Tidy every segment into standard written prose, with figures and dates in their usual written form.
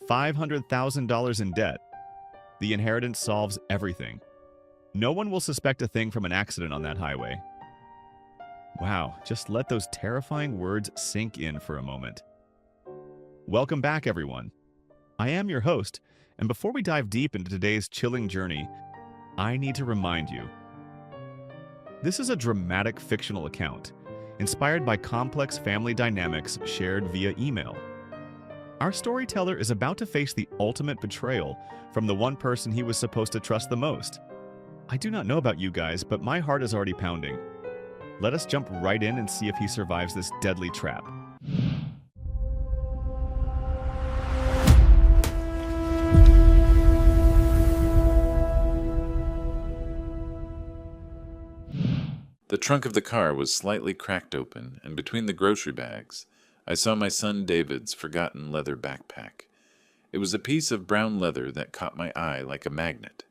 $500,000 in debt. The inheritance solves everything. No one will suspect a thing from an accident on that highway. Wow, just let those terrifying words sink in for a moment. Welcome back, everyone. I am your host, and before we dive deep into today's chilling journey, I need to remind you. This is a dramatic fictional account, inspired by complex family dynamics shared via email. Our storyteller is about to face the ultimate betrayal from the one person he was supposed to trust the most. I do not know about you guys, but my heart is already pounding. Let us jump right in and see if he survives this deadly trap. The trunk of the car was slightly cracked open, and between the grocery bags, I saw my son David's forgotten leather backpack. It was a piece of brown leather that caught my eye like a magnet.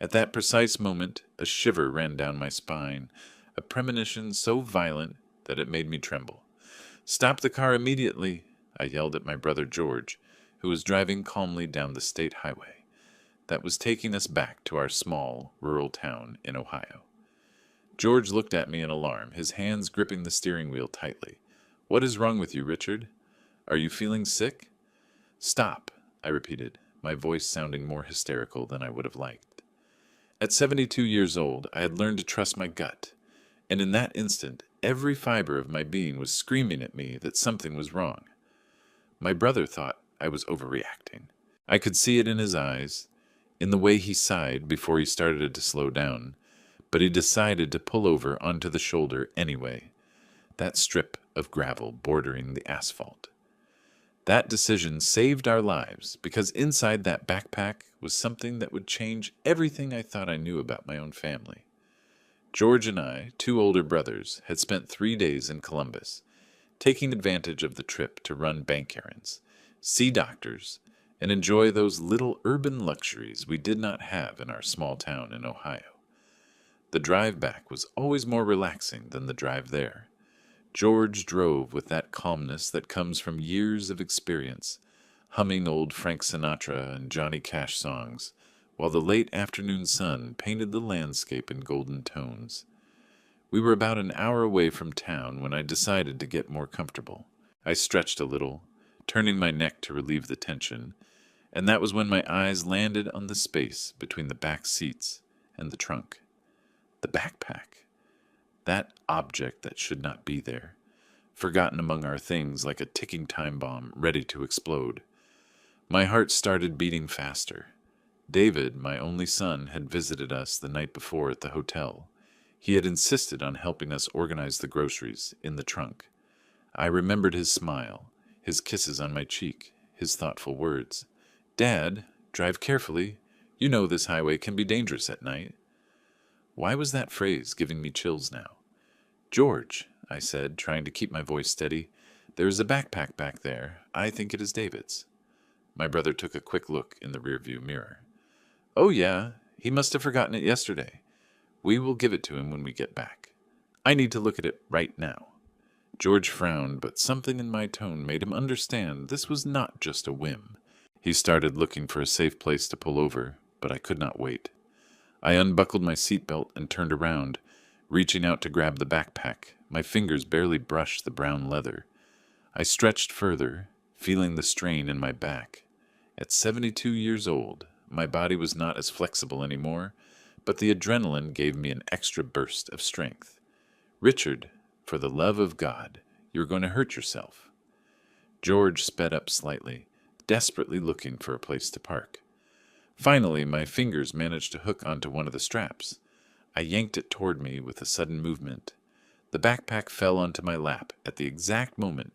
At that precise moment, a shiver ran down my spine, a premonition so violent that it made me tremble. "Stop the car immediately!" I yelled at my brother George, who was driving calmly down the state highway that was taking us back to our small, rural town in Ohio. George looked at me in alarm, his hands gripping the steering wheel tightly. "What is wrong with you, Richard? Are you feeling sick?" "Stop," I repeated, my voice sounding more hysterical than I would have liked. At 72 years old, I had learned to trust my gut, and in that instant, every fiber of my being was screaming at me that something was wrong. My brother thought I was overreacting. I could see it in his eyes, in the way he sighed before he started to slow down, but he decided to pull over onto the shoulder anyway, that strip of gravel bordering the asphalt. That decision saved our lives because inside that backpack was something that would change everything I thought I knew about my own family. George and I, two older brothers, had spent 3 days in Columbus, taking advantage of the trip to run bank errands, see doctors, and enjoy those little urban luxuries we did not have in our small town in Ohio. The drive back was always more relaxing than the drive there. George drove with that calmness that comes from years of experience, humming old Frank Sinatra and Johnny Cash songs, while the late afternoon sun painted the landscape in golden tones. We were about an hour away from town when I decided to get more comfortable. I stretched a little, turning my neck to relieve the tension, and that was when my eyes landed on the space between the back seats and the trunk. The backpack. That object that should not be there, forgotten among our things like a ticking time bomb ready to explode. My heart started beating faster. David, my only son, had visited us the night before at the hotel. He had insisted on helping us organize the groceries in the trunk. I remembered his smile, his kisses on my cheek, his thoughtful words. "Dad, drive carefully. You know this highway can be dangerous at night." Why was that phrase giving me chills now? "George," I said, trying to keep my voice steady, "there is a backpack back there. I think it is David's." My brother took a quick look in the rearview mirror. "Oh yeah, he must have forgotten it yesterday. We will give it to him when we get back. I need to look at it right now." George frowned, but something in my tone made him understand this was not just a whim. He started looking for a safe place to pull over, but I could not wait. I unbuckled my seatbelt and turned around, reaching out to grab the backpack. My fingers barely brushed the brown leather. I stretched further, feeling the strain in my back. At 72 years old, my body was not as flexible anymore, but the adrenaline gave me an extra burst of strength. "Richard, for the love of God, you're going to hurt yourself." George sped up slightly, desperately looking for a place to park. Finally, my fingers managed to hook onto one of the straps. I yanked it toward me with a sudden movement. The backpack fell onto my lap at the exact moment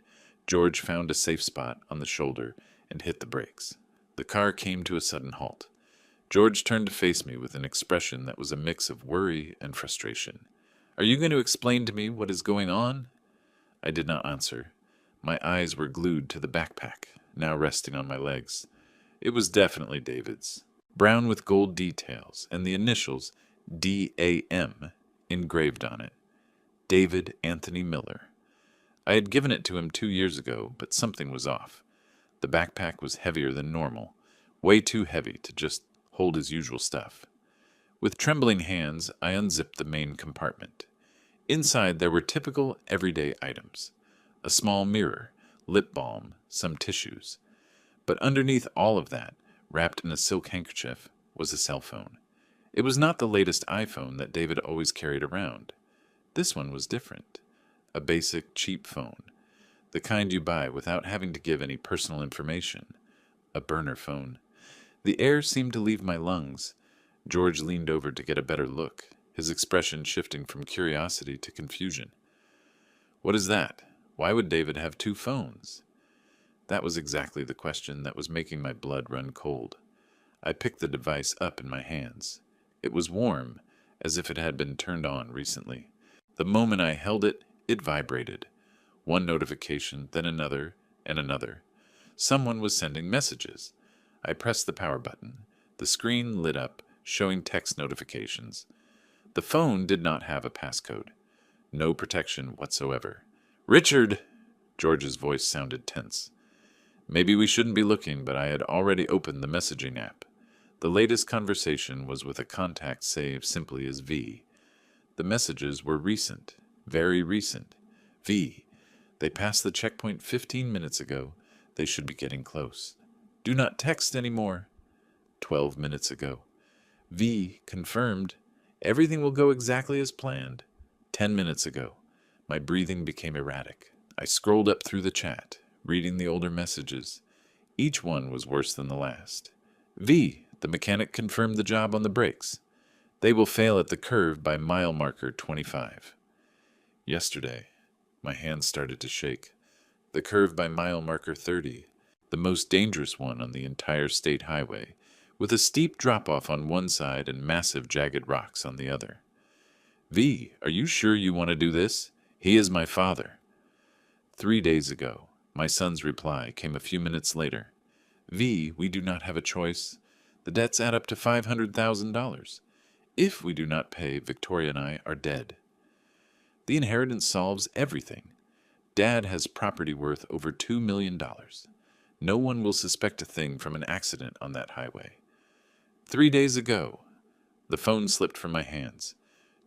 George found a safe spot on the shoulder and hit the brakes. The car came to a sudden halt. George turned to face me with an expression that was a mix of worry and frustration. "Are you going to explain to me what is going on?" I did not answer. My eyes were glued to the backpack, now resting on my legs. It was definitely David's. Brown with gold details, and the initials D.A.M. engraved on it. David Anthony Miller. I had given it to him 2 years ago, but something was off. The backpack was heavier than normal, way too heavy to just hold his usual stuff. With trembling hands, I unzipped the main compartment. Inside there were typical everyday items. A small mirror, lip balm, some tissues. But underneath all of that, wrapped in a silk handkerchief, was a cell phone. It was not the latest iPhone that David always carried around. This one was different. A basic, cheap phone. The kind you buy without having to give any personal information. A burner phone. The air seemed to leave my lungs. George leaned over to get a better look, his expression shifting from curiosity to confusion. "What is that? Why would David have two phones?" That was exactly the question that was making my blood run cold. I picked the device up in my hands. It was warm, as if it had been turned on recently. The moment I held it, it vibrated. One notification, then another, and another. Someone was sending messages. I pressed the power button. The screen lit up, showing text notifications. The phone did not have a passcode. No protection whatsoever. "Richard!" George's voice sounded tense. Maybe we shouldn't be looking, but I had already opened the messaging app. The latest conversation was with a contact saved simply as V. The messages were recent, very recent. V. They passed the checkpoint 15 minutes ago. They should be getting close. Do not text anymore. 12 minutes ago. V. Confirmed. Everything will go exactly as planned. 10 minutes ago. My breathing became erratic. I scrolled up through the chat, reading the older messages. Each one was worse than the last. V. The mechanic confirmed the job on the brakes. They will fail at the curve by mile marker 25. Yesterday, my hands started to shake. The curve by mile marker 30, the most dangerous one on the entire state highway, with a steep drop-off on one side and massive jagged rocks on the other. V, are you sure you want to do this? He is my father. 3 days ago, my son's reply came a few minutes later. V, we do not have a choice. The debts add up to $500,000. If we do not pay, Victoria and I are dead. The inheritance solves everything. Dad has property worth over $2 million. No one will suspect a thing from an accident on that highway. 3 days ago, the phone slipped from my hands.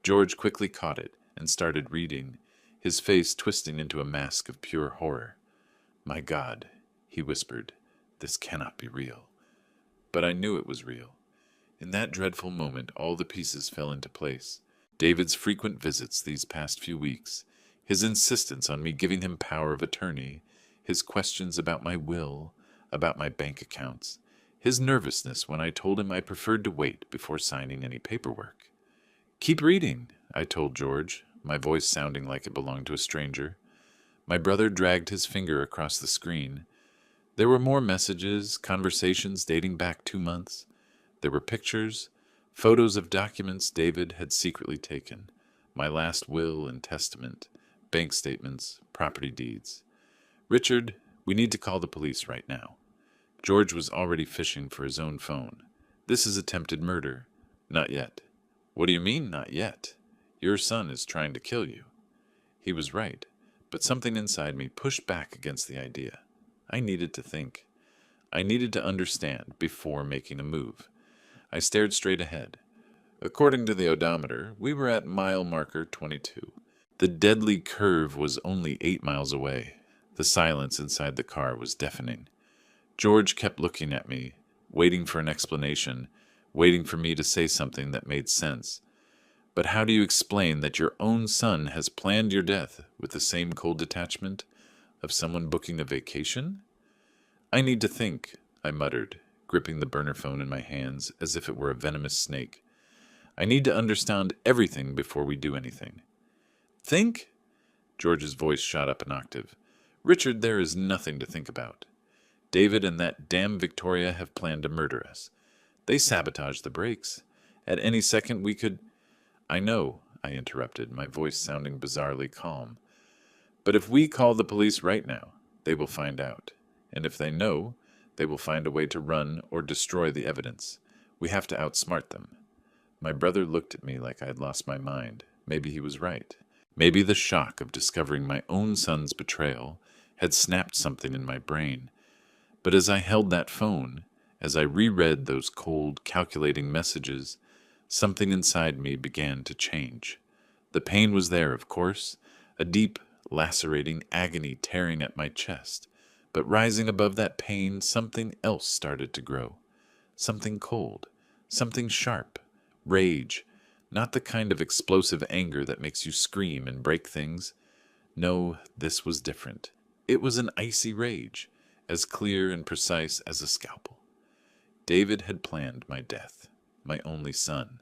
George quickly caught it and started reading, his face twisting into a mask of pure horror. "My God," he whispered, "this cannot be real." But I knew it was real. In that dreadful moment, all the pieces fell into place. David's frequent visits these past few weeks, his insistence on me giving him power of attorney, his questions about my will, about my bank accounts, his nervousness when I told him I preferred to wait before signing any paperwork. "Keep reading," I told George, my voice sounding like it belonged to a stranger. My brother dragged his finger across the screen. There were more messages, conversations dating back 2 months. There were pictures, photos of documents David had secretly taken, my last will and testament, bank statements, property deeds. "Richard, we need to call the police right now." George was already fishing for his own phone. "This is attempted murder." "Not yet." "What do you mean, not yet? Your son is trying to kill you." He was right, but something inside me pushed back against the idea. I needed to think. I needed to understand before making a move. I stared straight ahead. According to the odometer, we were at mile marker 22. The deadly curve was only 8 miles away. The silence inside the car was deafening. George kept looking at me, waiting for an explanation, waiting for me to say something that made sense. But how do you explain that your own son has planned your death with the same cold detachment of someone booking a vacation? "I need to think," I muttered, gripping the burner phone in my hands as if it were a venomous snake. "I need to understand everything before we do anything." "Think?" George's voice shot up an octave. "Richard, there is nothing to think about. David and that damn Victoria have planned to murder us. They sabotaged the brakes. At any second we could—" "I know," I interrupted, my voice sounding bizarrely calm. "But if we call the police right now, they will find out. And if they know, they will find a way to run or destroy the evidence. We have to outsmart them." My brother looked at me like I had lost my mind. Maybe he was right. Maybe the shock of discovering my own son's betrayal had snapped something in my brain. But as I held that phone, as I reread those cold, calculating messages, something inside me began to change. The pain was there, of course, a deep, lacerating agony tearing at my chest. But rising above that pain, something else started to grow. Something cold, something sharp, rage, not the kind of explosive anger that makes you scream and break things. No, this was different. It was an icy rage, as clear and precise as a scalpel. David had planned my death, my only son,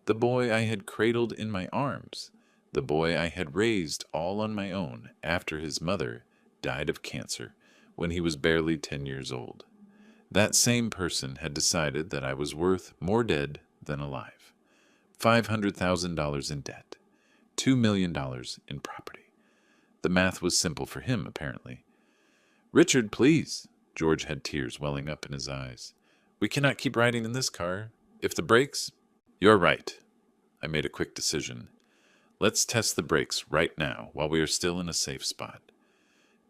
the boy I had cradled in my arms, the boy I had raised all on my own after his mother died of cancer when he was barely 10 years old. That same person had decided that I was worth more dead than alive. $500,000 in debt, $2 million in property. The math was simple for him, apparently. "Richard, please." George had tears welling up in his eyes. "We cannot keep riding in this car. If the brakes—" "You're right." I made a quick decision. "Let's test the brakes right now while we are still in a safe spot."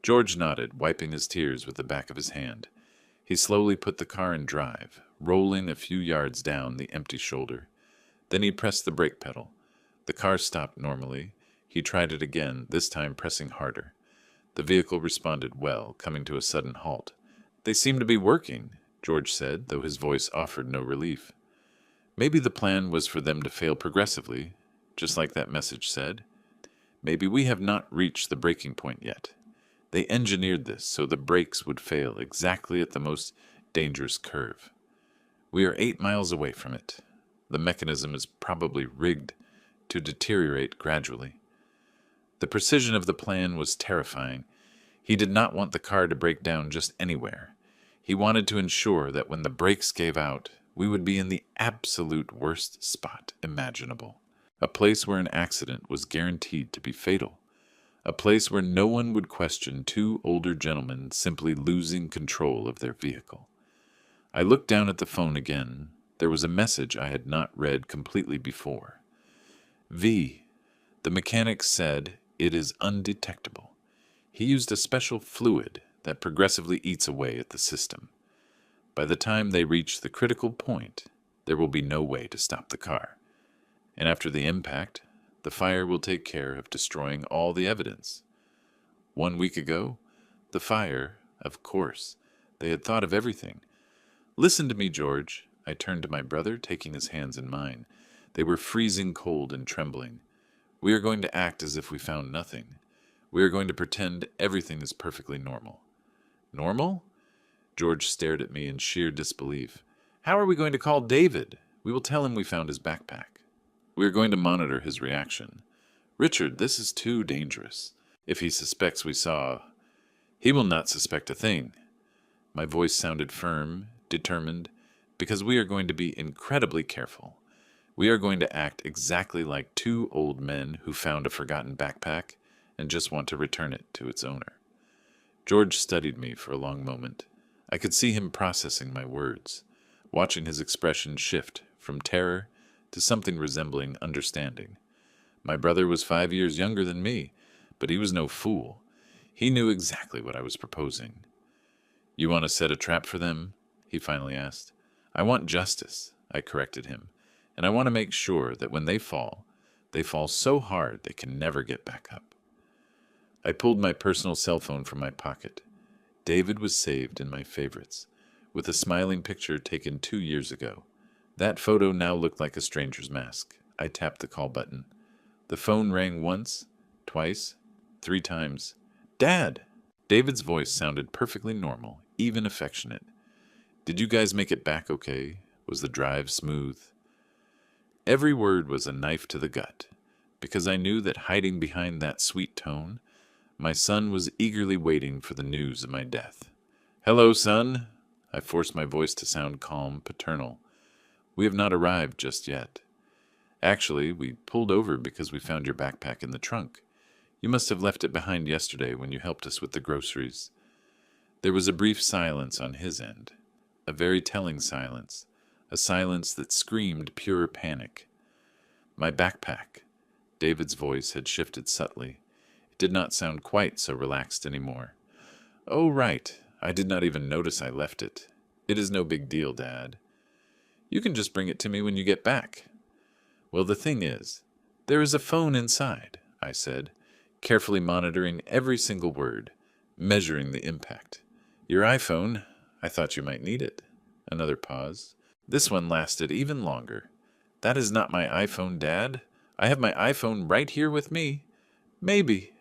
George nodded, wiping his tears with the back of his hand. He slowly put the car in drive, rolling a few yards down the empty shoulder. Then he pressed the brake pedal. The car stopped normally. He tried it again, this time pressing harder. The vehicle responded well, coming to a sudden halt. "They seem to be working," George said, though his voice offered no relief. Maybe the plan was for them to fail progressively, just like that message said. Maybe we have not reached the breaking point yet. They engineered this so the brakes would fail exactly at the most dangerous curve. We are 8 miles away from it. The mechanism is probably rigged to deteriorate gradually. The precision of the plan was terrifying. He did not want the car to break down just anywhere. He wanted to ensure that when the brakes gave out, we would be in the absolute worst spot imaginable. A place where an accident was guaranteed to be fatal. A place where no one would question two older gentlemen simply losing control of their vehicle. I looked down at the phone again. There was a message I had not read completely before. "V. The mechanic said it is undetectable. He used a special fluid that progressively eats away at the system. By the time they reach the critical point, there will be no way to stop the car. And after the impact, the fire will take care of destroying all the evidence. 1 week ago, the fire, of course, they had thought of everything. Listen to me, George." I turned to my brother, taking his hands in mine. They were freezing cold and trembling. "We are going to act as if we found nothing. We are going to pretend everything is perfectly normal." "Normal?" George stared at me in sheer disbelief. "How are we going to call David? We will tell him we found his backpack. We are going to monitor his reaction. Richard, this is too dangerous. If he suspects we saw, he will not suspect a thing." My voice sounded firm, determined, because we are going to be incredibly careful. We are going to act exactly like two old men who found a forgotten backpack and just want to return it to its owner. George studied me for a long moment. I could see him processing my words, watching his expression shift from terror to something resembling understanding. My brother was 5 years younger than me, but he was no fool. He knew exactly what I was proposing. "You want to set a trap for them?" he finally asked. "I want justice," I corrected him, "and I want to make sure that when they fall so hard they can never get back up." I pulled my personal cell phone from my pocket. David was saved in my favorites, with a smiling picture taken 2 years ago. That photo now looked like a stranger's mask. I tapped the call button. The phone rang once, twice, 3 times. "Dad!" David's voice sounded perfectly normal, even affectionate. "Did you guys make it back okay? Was the drive smooth?" Every word was a knife to the gut, because I knew that hiding behind that sweet tone, my son was eagerly waiting for the news of my death. "Hello, son." I forced my voice to sound calm, paternal. "We have not arrived just yet. Actually, we pulled over because we found your backpack in the trunk. You must have left it behind yesterday when you helped us with the groceries." There was a brief silence on his end, a very telling silence, a silence that screamed pure panic. "My backpack." David's voice had shifted subtly. It did not sound quite so relaxed anymore. "Oh, right. I did not even notice I left it. It is no big deal, Dad. You can just bring it to me when you get back. Well, the thing is, there is a phone inside, I said, carefully monitoring every single word, measuring the impact. Your iPhone, I thought you might need it. Another pause. This one lasted even longer. That is not my iPhone, Dad. I have my iPhone right here with me. Maybe.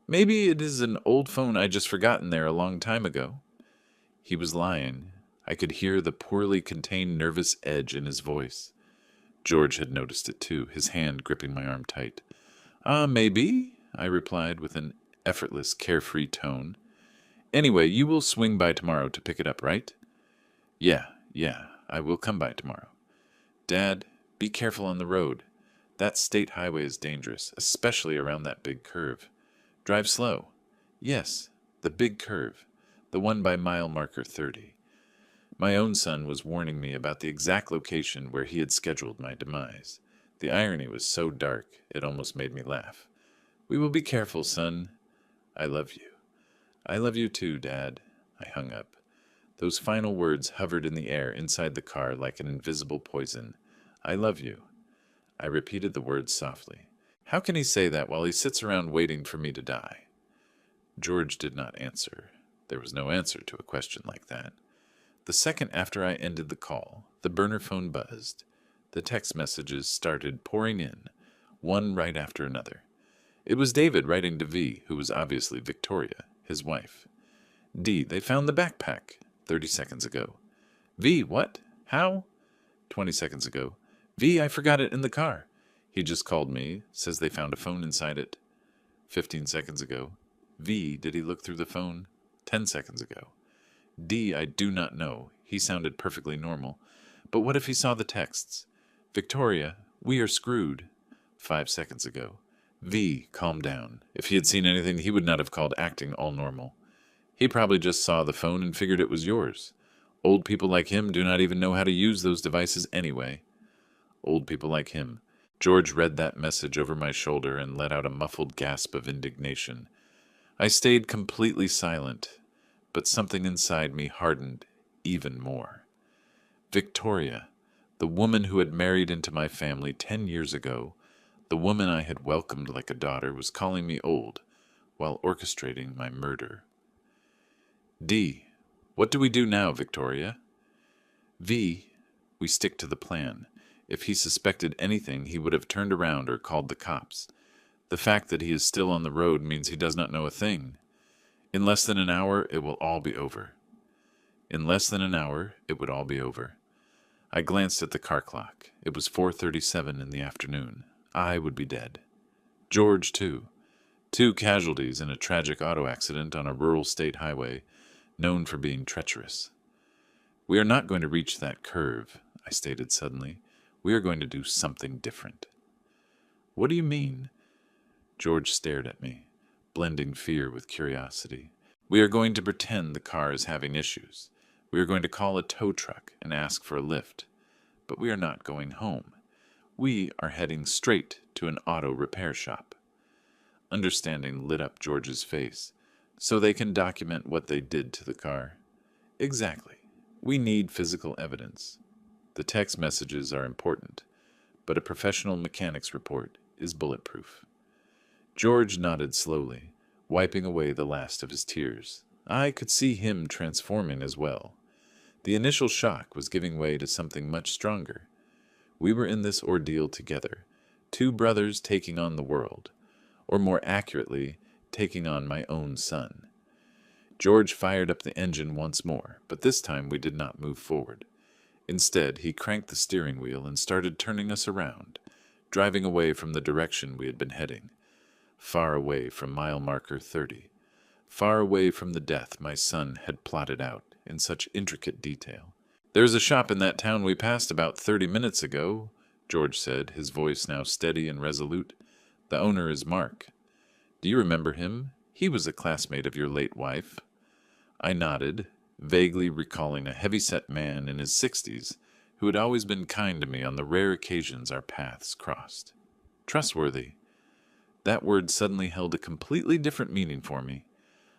Maybe it is an old phone I just forgotten there a long time ago. He was lying. I could hear the poorly contained nervous edge in his voice. George had noticed it too, his hand gripping my arm tight. Maybe, I replied with an effortless, carefree tone. Anyway, you will swing by tomorrow to pick it up, right? Yeah, I will come by tomorrow. Dad, be careful on the road. That state highway is dangerous, especially around that big curve. Drive slow. Yes, the big curve, the one by mile marker 30. My own son was warning me about the exact location where he had scheduled my demise. The irony was so dark, it almost made me laugh. We will be careful, son. I love you. I love you too, Dad. I hung up. Those final words hovered in the air inside the car like an invisible poison. I love you. I repeated the words softly. How can he say that while he sits around waiting for me to die? George did not answer. There was no answer to a question like that. The second after I ended the call, the burner phone buzzed. The text messages started pouring in, one right after another. It was David writing to V, who was obviously Victoria, his wife. D, they found the backpack 30 seconds ago. V, what? How? 20 seconds ago. V, I forgot it in the car. He just called me, says they found a phone inside it. 15 seconds ago. V, did he look through the phone? 10 seconds ago. D, I do not know. He sounded perfectly normal. But what if he saw the texts? Victoria, we are screwed. 5 seconds ago. V, calm down. If he had seen anything, he would not have called acting all normal. He probably just saw the phone and figured it was yours. Old people like him do not even know how to use those devices anyway. Old people like him. George read that message over my shoulder and let out a muffled gasp of indignation. I stayed completely silent, but something inside me hardened even more. Victoria, the woman who had married into my family 10 years ago, the woman I had welcomed like a daughter, was calling me old while orchestrating my murder. D, what do we do now, Victoria? V, we stick to the plan. If he suspected anything, he would have turned around or called the cops. The fact that he is still on the road means he does not know a thing. In less than an hour, it will all be over. In less than an hour, it would all be over. I glanced at the car clock. It was 4:37 in the afternoon. I would be dead. George, too. 2 casualties in a tragic auto accident on a rural state highway, known for being treacherous. We are not going to reach that curve, I stated suddenly. We are going to do something different. What do you mean? George stared at me, blending fear with curiosity. We are going to pretend the car is having issues. We are going to call a tow truck and ask for a lift. But we are not going home. We are heading straight to an auto repair shop. Understanding lit up George's face, so they can document what they did to the car. Exactly. We need physical evidence. The text messages are important, but a professional mechanic's report is bulletproof. George nodded slowly, wiping away the last of his tears. I could see him transforming as well. The initial shock was giving way to something much stronger. We were in this ordeal together, 2 brothers taking on the world, or more accurately, taking on my own son. George fired up the engine once more, but this time we did not move forward. Instead, he cranked the steering wheel and started turning us around, driving away from the direction we had been heading, far away from mile marker 30, far away from the death my son had plotted out in such intricate detail. There's a shop in that town we passed about 30 minutes ago, George said, his voice now steady and resolute. The owner is Mark. Do you remember him? He was a classmate of your late wife. I nodded, vaguely recalling a heavy-set man in his 60s who had always been kind to me on the rare occasions our paths crossed. Trustworthy. That word suddenly held a completely different meaning for me.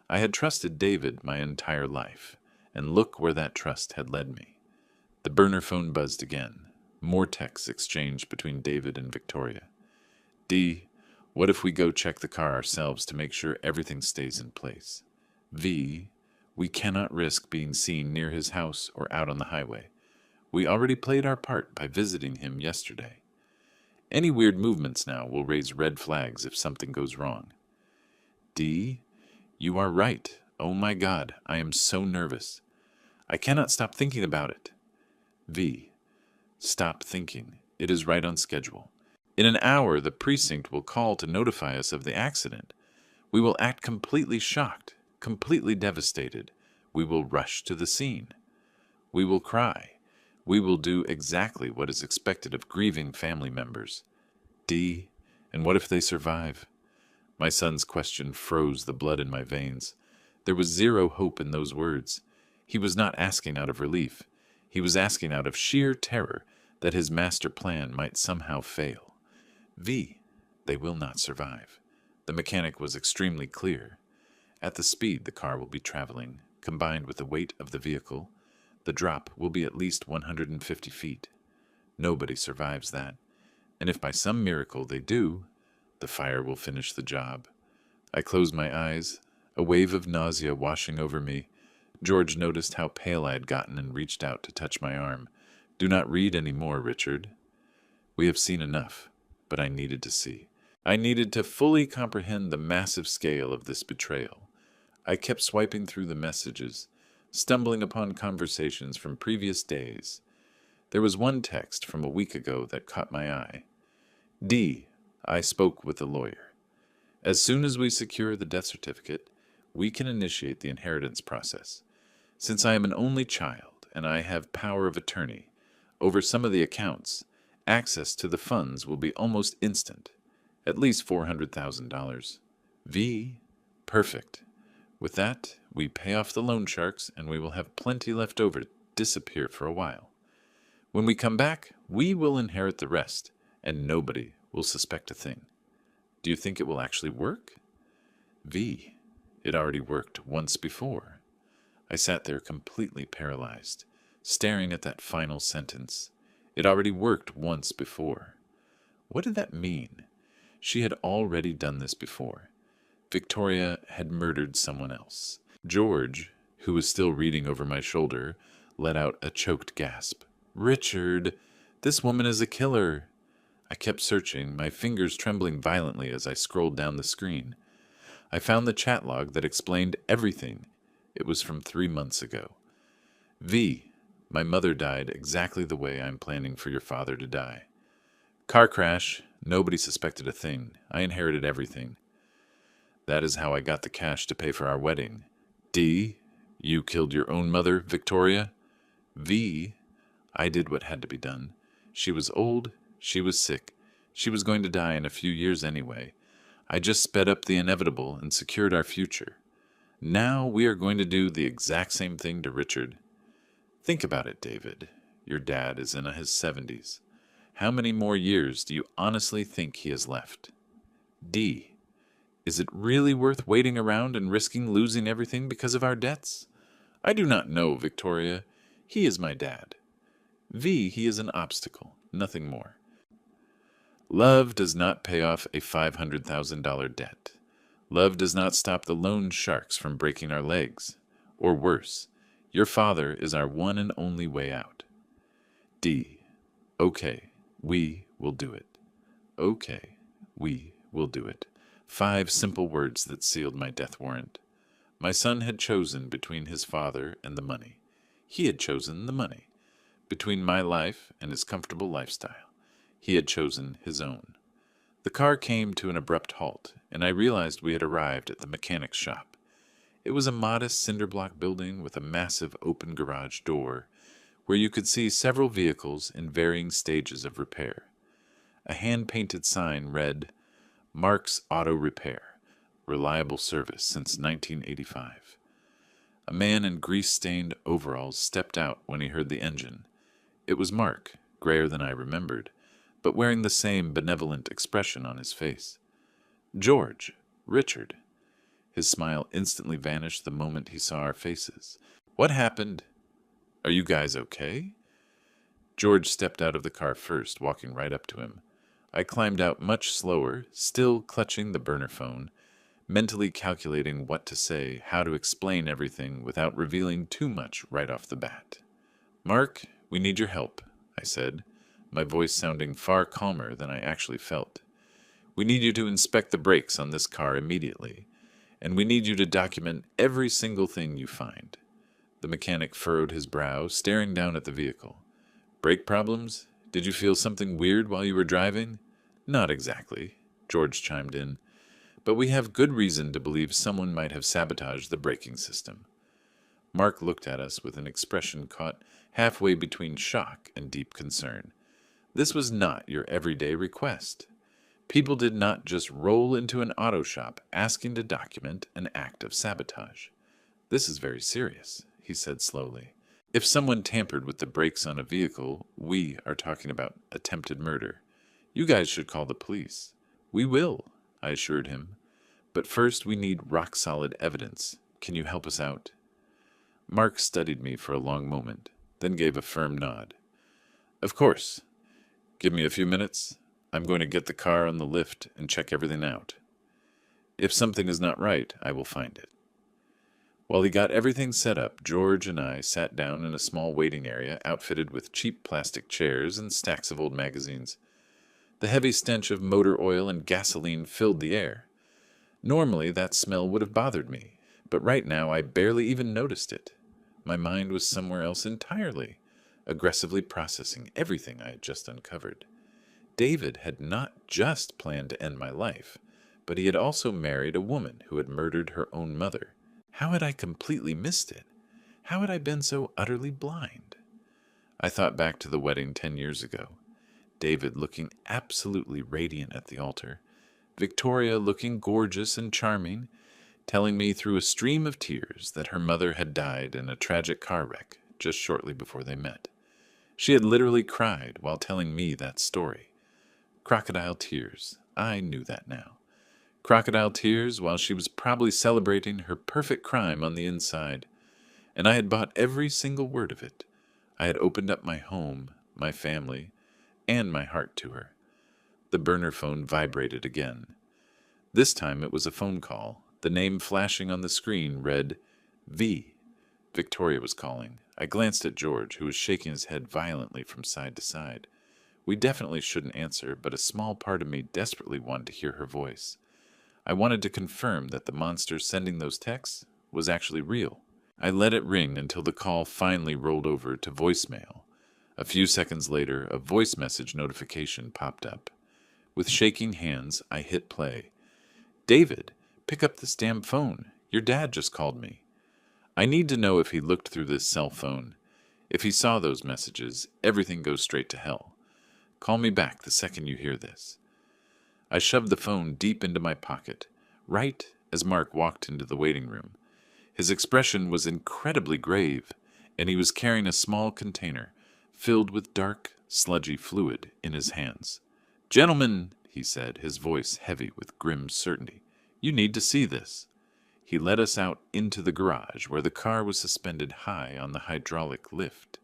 I had trusted David my entire life, and look where that trust had led me. The burner phone buzzed again. More texts exchanged between David and Victoria. D, what if we go check the car ourselves to make sure everything stays in place? V, we cannot risk being seen near his house or out on the highway. We already played our part by visiting him yesterday. Any weird movements now will raise red flags if something goes wrong. D, you are right. Oh my God, I am so nervous. I cannot stop thinking about it. V, stop thinking. It is right on schedule. In an hour, the precinct will call to notify us of the accident. We will act completely shocked, completely devastated. We will rush to the scene. We will cry. We will do exactly what is expected of grieving family members. D, and what if they survive? My son's question froze the blood in my veins. There was zero hope in those words. He was not asking out of relief. He was asking out of sheer terror that his master plan might somehow fail. V, they will not survive. The mechanic was extremely clear. At the speed the car will be traveling, combined with the weight of the vehicle, the drop will be at least 150 feet. Nobody survives that. And if by some miracle they do, the fire will finish the job. I closed my eyes, a wave of nausea washing over me. George noticed how pale I had gotten and reached out to touch my arm. Do not read any more, Richard. We have seen enough, but I needed to see. I needed to fully comprehend the massive scale of this betrayal. I kept swiping through the messages, stumbling upon conversations from previous days. There was one text from a week ago that caught my eye. D, I spoke with the lawyer. As soon as we secure the death certificate, we can initiate the inheritance process. Since I am an only child and I have power of attorney over some of the accounts, access to the funds will be almost instant, at least $400,000. V, perfect. With that, we pay off the loan sharks and we will have plenty left over to disappear for a while. When we come back, we will inherit the rest, and nobody will suspect a thing. Do you think it will actually work? V, it already worked once before. I sat there completely paralyzed, staring at that final sentence. It already worked once before. What did that mean? She had already done this before. Victoria had murdered someone else. George, who was still reading over my shoulder, let out a choked gasp. Richard, this woman is a killer. I kept searching, my fingers trembling violently as I scrolled down the screen. I found the chat log that explained everything. It was from 3 months ago. V, my mother died exactly the way I'm planning for your father to die. Car crash. Nobody suspected a thing. I inherited everything. That is how I got the cash to pay for our wedding. D, you killed your own mother, Victoria. V, I did what had to be done. She was old. She was sick. She was going to die in a few years anyway. I just sped up the inevitable and secured our future. Now we are going to do the exact same thing to Richard. Think about it, David. Your dad is in his 70s. How many more years do you honestly think he has left? D, is it really worth waiting around and risking losing everything because of our debts? I do not know, Victoria. He is my dad. V, he is an obstacle, nothing more. Love does not pay off a $500,000 debt. Love does not stop the loan sharks from breaking our legs. Or worse, your father is our one and only way out. D, okay, we will do it. Okay, we will do it. 5 simple words that sealed my death warrant. My son had chosen between his father and the money. He had chosen the money. Between my life and his comfortable lifestyle, he had chosen his own. The car came to an abrupt halt, and I realized we had arrived at the mechanic's shop. It was a modest cinder-block building with a massive open garage door, where you could see several vehicles in varying stages of repair. A hand-painted sign read, Mark's Auto Repair, reliable service since 1985. A man in grease-stained overalls stepped out when he heard the engine. It was Mark, grayer than I remembered, but wearing the same benevolent expression on his face. George, Richard. His smile instantly vanished the moment he saw our faces. What happened? Are you guys okay? George stepped out of the car first, walking right up to him. I climbed out much slower, still clutching the burner phone, mentally calculating what to say, how to explain everything without revealing too much right off the bat. Mark, we need your help, I said, my voice sounding far calmer than I actually felt. We need you to inspect the brakes on this car immediately, and we need you to document every single thing you find. The mechanic furrowed his brow, staring down at the vehicle. Brake problems? Did you feel something weird while you were driving? Not exactly, George chimed in, but we have good reason to believe someone might have sabotaged the braking system. Mark looked at us with an expression caught halfway between shock and deep concern. This was not your everyday request. People did not just roll into an auto shop asking to document an act of sabotage. This is very serious, he said slowly. If someone tampered with the brakes on a vehicle, we are talking about attempted murder. You guys should call the police. We will, I assured him. But first we need rock-solid evidence. Can you help us out? Mark studied me for a long moment, then gave a firm nod. Of course. Give me a few minutes. I'm going to get the car on the lift and check everything out. If something is not right, I will find it. While he got everything set up, George and I sat down in a small waiting area outfitted with cheap plastic chairs and stacks of old magazines. The heavy stench of motor oil and gasoline filled the air. Normally, that smell would have bothered me, but right now I barely even noticed it. My mind was somewhere else entirely, aggressively processing everything I had just uncovered. David had not just planned to end my life, but he had also married a woman who had murdered her own mother. How had I completely missed it? How had I been so utterly blind? I thought back to the wedding 10 years ago. David looking absolutely radiant at the altar. Victoria looking gorgeous and charming, telling me through a stream of tears that her mother had died in a tragic car wreck just shortly before they met. She had literally cried while telling me that story. Crocodile tears. I knew that now. Crocodile tears while she was probably celebrating her perfect crime on the inside. And I had bought every single word of it. I had opened up my home, my family, and my heart to her. The burner phone vibrated again. This time it was a phone call. The name flashing on the screen read, V. Victoria was calling. I glanced at George, who was shaking his head violently from side to side. We definitely shouldn't answer, but a small part of me desperately wanted to hear her voice. I wanted to confirm that the monster sending those texts was actually real. I let it ring until the call finally rolled over to voicemail. A few seconds later, a voice message notification popped up. With shaking hands, I hit play. David, pick up this damn phone. Your dad just called me. I need to know if he looked through this cell phone. If he saw those messages, everything goes straight to hell. Call me back the second you hear this. I shoved the phone deep into my pocket, right as Mark walked into the waiting room. His expression was incredibly grave, and he was carrying a small container filled with dark, sludgy fluid in his hands. Gentlemen, he said, his voice heavy with grim certainty, you need to see this. He led us out into the garage where the car was suspended high on the hydraulic lift.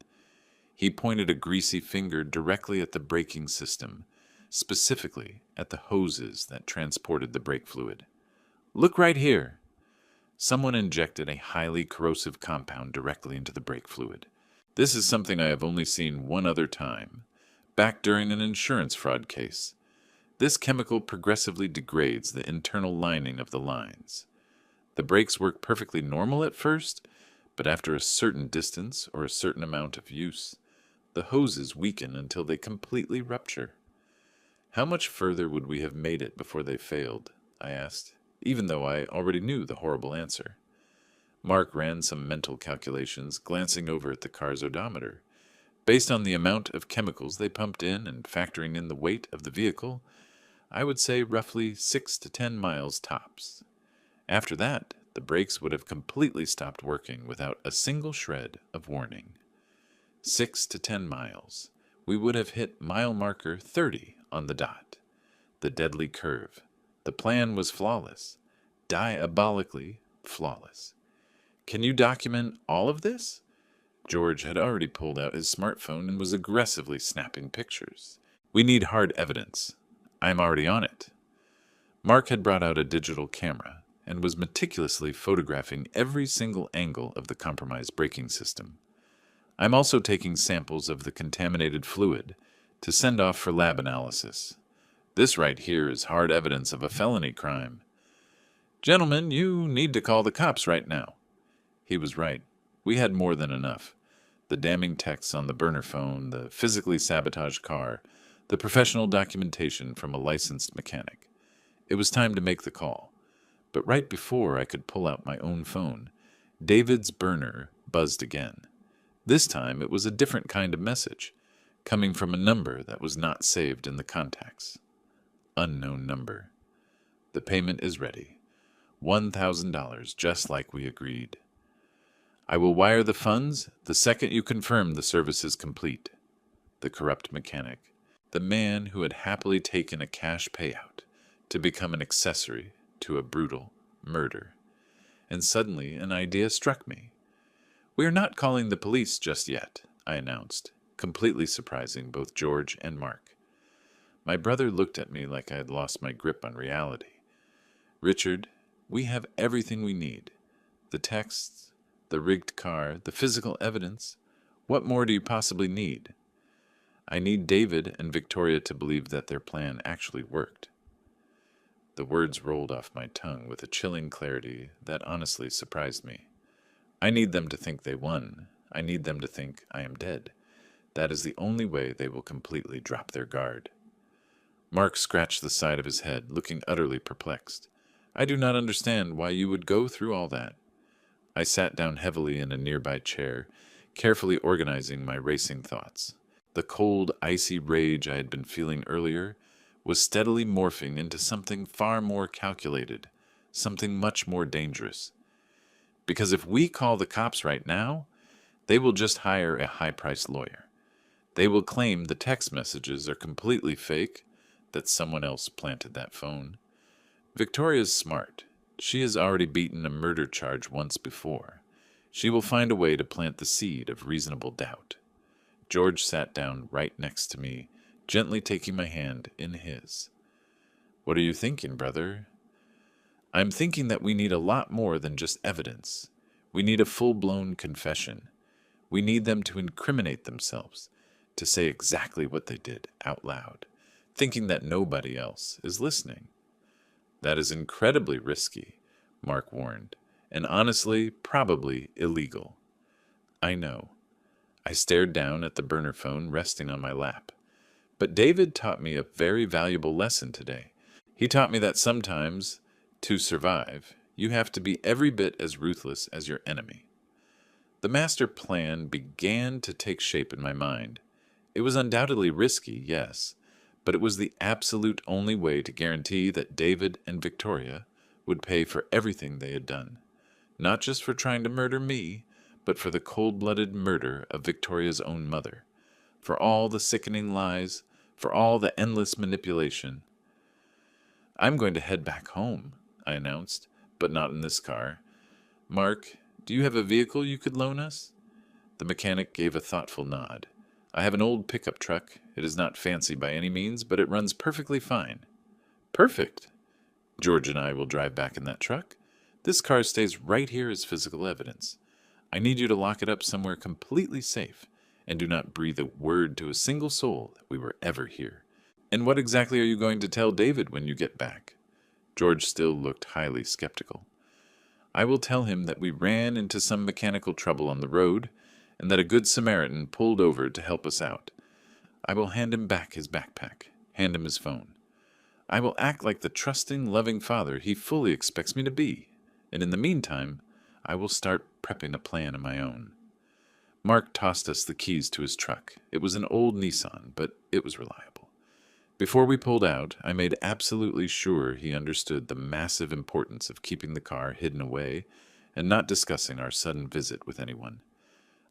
He pointed a greasy finger directly at the braking system, specifically at the hoses that transported the brake fluid. Look right here. Someone injected a highly corrosive compound directly into the brake fluid. This is something I have only seen one other time, back during an insurance fraud case. This chemical progressively degrades the internal lining of the lines. The brakes work perfectly normal at first, but after a certain distance or a certain amount of use, the hoses weaken until they completely rupture. How much further would we have made it before they failed? I asked, even though I already knew the horrible answer. Mark ran some mental calculations, glancing over at the car's odometer. Based on the amount of chemicals they pumped in and factoring in the weight of the vehicle, I would say roughly 6 to 10 miles tops. After that, the brakes would have completely stopped working without a single shred of warning. 6 to 10 miles. We would have hit mile marker 30 on the dot. The deadly curve. The plan was flawless. diabolically flawless. Can you document all of this? George had already pulled out his smartphone and was aggressively snapping pictures. We need hard evidence. I'm already on it. Mark had brought out a digital camera and was meticulously photographing every single angle of the compromised braking system. I'm also taking samples of the contaminated fluid to send off for lab analysis. This right here is hard evidence of a felony crime. Gentlemen, you need to call the cops right now. He was right. We had more than enough. The damning texts on the burner phone, the physically sabotaged car, the professional documentation from a licensed mechanic. It was time to make the call. But right before I could pull out my own phone, David's burner buzzed again. This time it was a different kind of message, coming from a number that was not saved in the contacts. Unknown number. The payment is ready. $1,000, just like we agreed. I will wire the funds the second you confirm the service is complete. The corrupt mechanic, the man who had happily taken a cash payout to become an accessory to a brutal murder. And suddenly an idea struck me. We are not calling the police just yet, I announced, completely surprising both George and Mark. My brother looked at me like I had lost my grip on reality. Richard, we have everything we need. The texts, the rigged car, the physical evidence. What more do you possibly need? I need David and Victoria to believe that their plan actually worked. The words rolled off my tongue with a chilling clarity that honestly surprised me. I need them to think they won. I need them to think I am dead. That is the only way they will completely drop their guard. Mark scratched the side of his head, looking utterly perplexed. I do not understand why you would go through all that. I sat down heavily in a nearby chair, carefully organizing my racing thoughts. The cold, icy rage I had been feeling earlier was steadily morphing into something far more calculated, something much more dangerous. Because if we call the cops right now, they will just hire a high-priced lawyer. They will claim the text messages are completely fake, that someone else planted that phone. Victoria's smart. She has already beaten a murder charge once before. She will find a way to plant the seed of reasonable doubt. George sat down right next to me, gently taking my hand in his. What are you thinking, brother? I'm thinking that we need a lot more than just evidence. We need a full-blown confession. We need them to incriminate themselves, to say exactly what they did out loud, thinking that nobody else is listening. That is incredibly risky, Mark warned, and honestly, probably illegal. I know. I stared down at the burner phone resting on my lap. But David taught me a very valuable lesson today. He taught me that sometimes, to survive, you have to be every bit as ruthless as your enemy. The master plan began to take shape in my mind. It was undoubtedly risky, yes, but it was the absolute only way to guarantee that David and Victoria would pay for everything they had done, not just for trying to murder me, but for the cold-blooded murder of Victoria's own mother, for all the sickening lies, for all the endless manipulation. I'm going to head back home, I announced, but not in this car. Mark, do you have a vehicle you could loan us? The mechanic gave a thoughtful nod. I have an old pickup truck. It is not fancy by any means, but it runs perfectly fine. Perfect. George and I will drive back in that truck. This car stays right here as physical evidence. I need you to lock it up somewhere completely safe, and do not breathe a word to a single soul that we were ever here. And what exactly are you going to tell David when you get back? George still looked highly skeptical. I will tell him that we ran into some mechanical trouble on the road, and that a good Samaritan pulled over to help us out. I will hand him back his backpack, hand him his phone. I will act like the trusting, loving father he fully expects me to be, and in the meantime, I will start prepping a plan of my own. Mark tossed us the keys to his truck. It was an old Nissan, but it was reliable. Before we pulled out, I made absolutely sure he understood the massive importance of keeping the car hidden away and not discussing our sudden visit with anyone.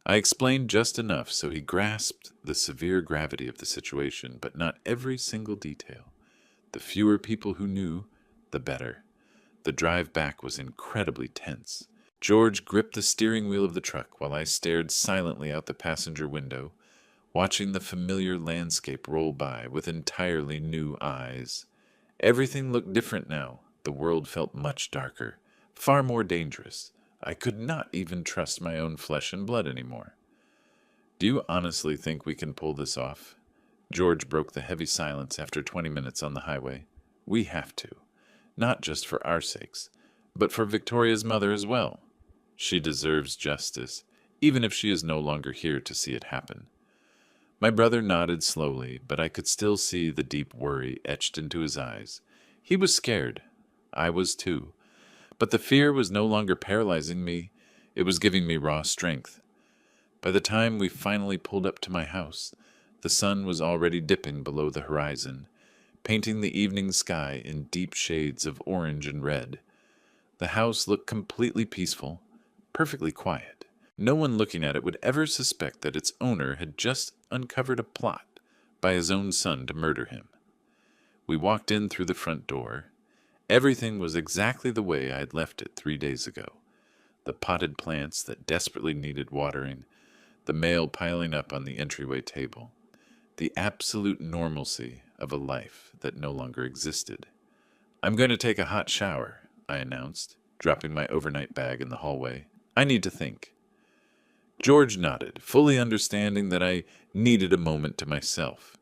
I explained just enough so he grasped the severe gravity of the situation, but not every single detail. The fewer people who knew, the better. The drive back was incredibly tense. George gripped the steering wheel of the truck while I stared silently out the passenger window, watching the familiar landscape roll by with entirely new eyes. Everything looked different now. The world felt much darker, far more dangerous. I could not even trust my own flesh and blood anymore. Do you honestly think we can pull this off? George broke the heavy silence after 20 minutes on the highway. We have to. Not just for our sakes, but for Victoria's mother as well. She deserves justice, even if she is no longer here to see it happen. My brother nodded slowly, but I could still see the deep worry etched into his eyes. He was scared. I was too. But the fear was no longer paralyzing me. It was giving me raw strength. By the time we finally pulled up to my house, the sun was already dipping below the horizon, painting the evening sky in deep shades of orange and red. The house looked completely peaceful, perfectly quiet. No one looking at it would ever suspect that its owner had just uncovered a plot by his own son to murder him. We walked in through the front door. Everything was exactly the way I had left it 3 days ago. The potted plants that desperately needed watering, the mail piling up on the entryway table, the absolute normalcy of a life that no longer existed. "I'm going to take a hot shower," I announced, dropping my overnight bag in the hallway. "I need to think." George nodded, fully understanding that I needed a moment to myself.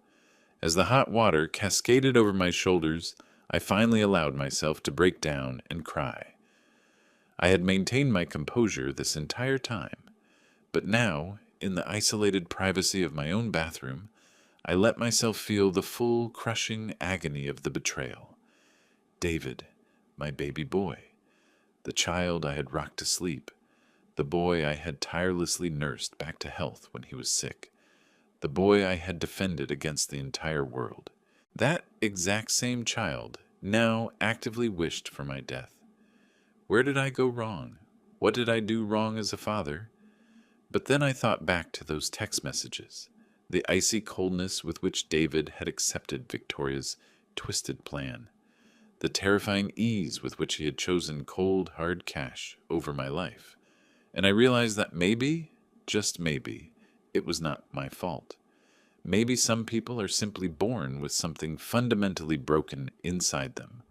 As the hot water cascaded over my shoulders, I finally allowed myself to break down and cry. I had maintained my composure this entire time, but now, in the isolated privacy of my own bathroom, I let myself feel the full, crushing agony of the betrayal. David, my baby boy, the child I had rocked to sleep, the boy I had tirelessly nursed back to health when he was sick, the boy I had defended against the entire world. That exact same child now actively wished for my death. Where did I go wrong? What did I do wrong as a father? But then I thought back to those text messages, the icy coldness with which David had accepted Victoria's twisted plan, the terrifying ease with which he had chosen cold, hard cash over my life. And I realized that maybe, just maybe, it was not my fault. Maybe some people are simply born with something fundamentally broken inside them.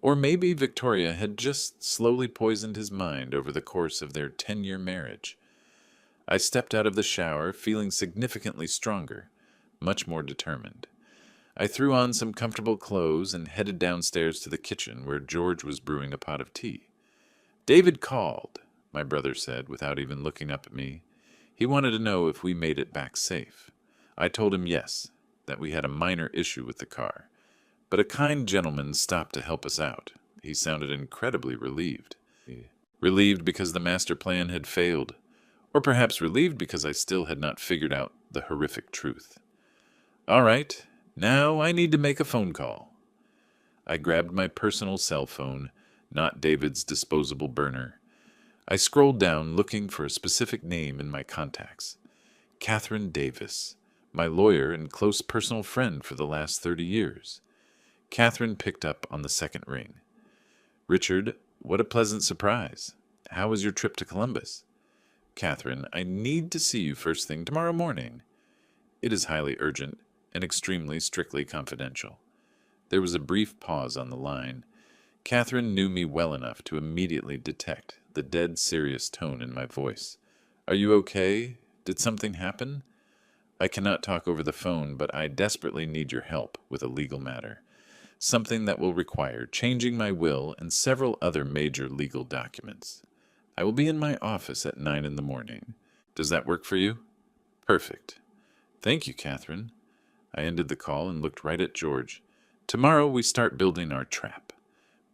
Or maybe Victoria had just slowly poisoned his mind over the course of their 10-year marriage. I stepped out of the shower feeling significantly stronger, much more determined. I threw on some comfortable clothes and headed downstairs to the kitchen where George was brewing a pot of tea. "David called," my brother said without even looking up at me. He wanted to know if we made it back safe. I told him yes, that we had a minor issue with the car. But a kind gentleman stopped to help us out. He sounded incredibly relieved. Relieved because the master plan had failed, or perhaps relieved because I still had not figured out the horrific truth. "All right, now I need to make a phone call." I grabbed my personal cell phone, not David's disposable burner. I scrolled down looking for a specific name in my contacts. Catherine Davis, my lawyer and close personal friend for the last 30 years. Catherine picked up on the second ring. "Richard, what a pleasant surprise. How was your trip to Columbus?" "Catherine, I need to see you first thing tomorrow morning. It is highly urgent and extremely strictly confidential." There was a brief pause on the line. Catherine knew me well enough to immediately detect the dead serious tone in my voice. "Are you okay? Did something happen?" "I cannot talk over the phone, but I desperately need your help with a legal matter. Something that will require changing my will and several other major legal documents. I will be in my office at 9 in the morning. Does that work for you?" "Perfect. Thank you, Catherine." I ended the call and looked right at George. "Tomorrow we start building our trap.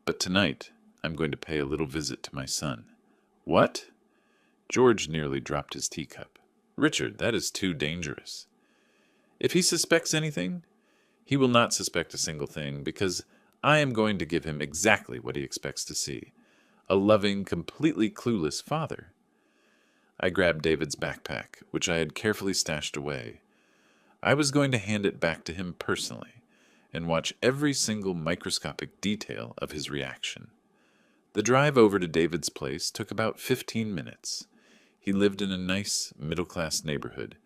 But tonight I'm going to pay a little visit to my son." "What?" George nearly dropped his teacup. "Richard, that is too dangerous." "If he suspects anything, he will not suspect a single thing, because I am going to give him exactly what he expects to see. A loving, completely clueless father." I grabbed David's backpack, which I had carefully stashed away. I was going to hand it back to him personally and watch every single microscopic detail of his reaction. The drive over to David's place took about 15 minutes. He lived in a nice, middle-class neighborhood,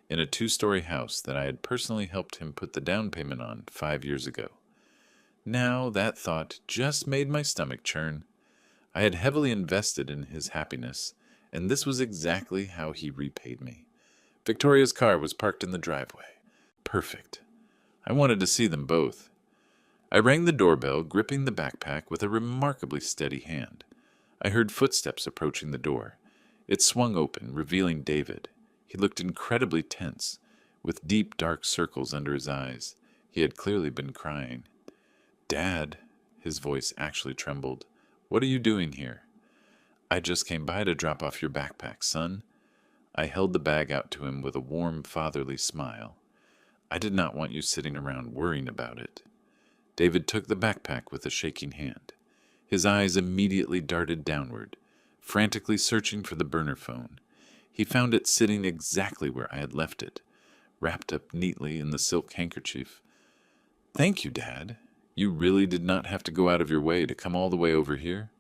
in a two-story house that I had personally helped him put the down payment on 5 years ago. Now that thought just made my stomach churn. I had heavily invested in his happiness, and this was exactly how he repaid me. Victoria's car was parked in the driveway. Perfect. I wanted to see them both. I rang the doorbell, gripping the backpack with a remarkably steady hand. I heard footsteps approaching the door. It swung open, revealing David. He looked incredibly tense, with deep dark circles under his eyes. He had clearly been crying. "Dad," his voice actually trembled. "What are you doing here?" "I just came by to drop off your backpack, son." I held the bag out to him with a warm, fatherly smile. "I did not want you sitting around worrying about it." David took the backpack with a shaking hand. His eyes immediately darted downward, frantically searching for the burner phone. He found it sitting exactly where I had left it, wrapped up neatly in the silk handkerchief. "Thank you, Dad. You really did not have to go out of your way to come all the way over here."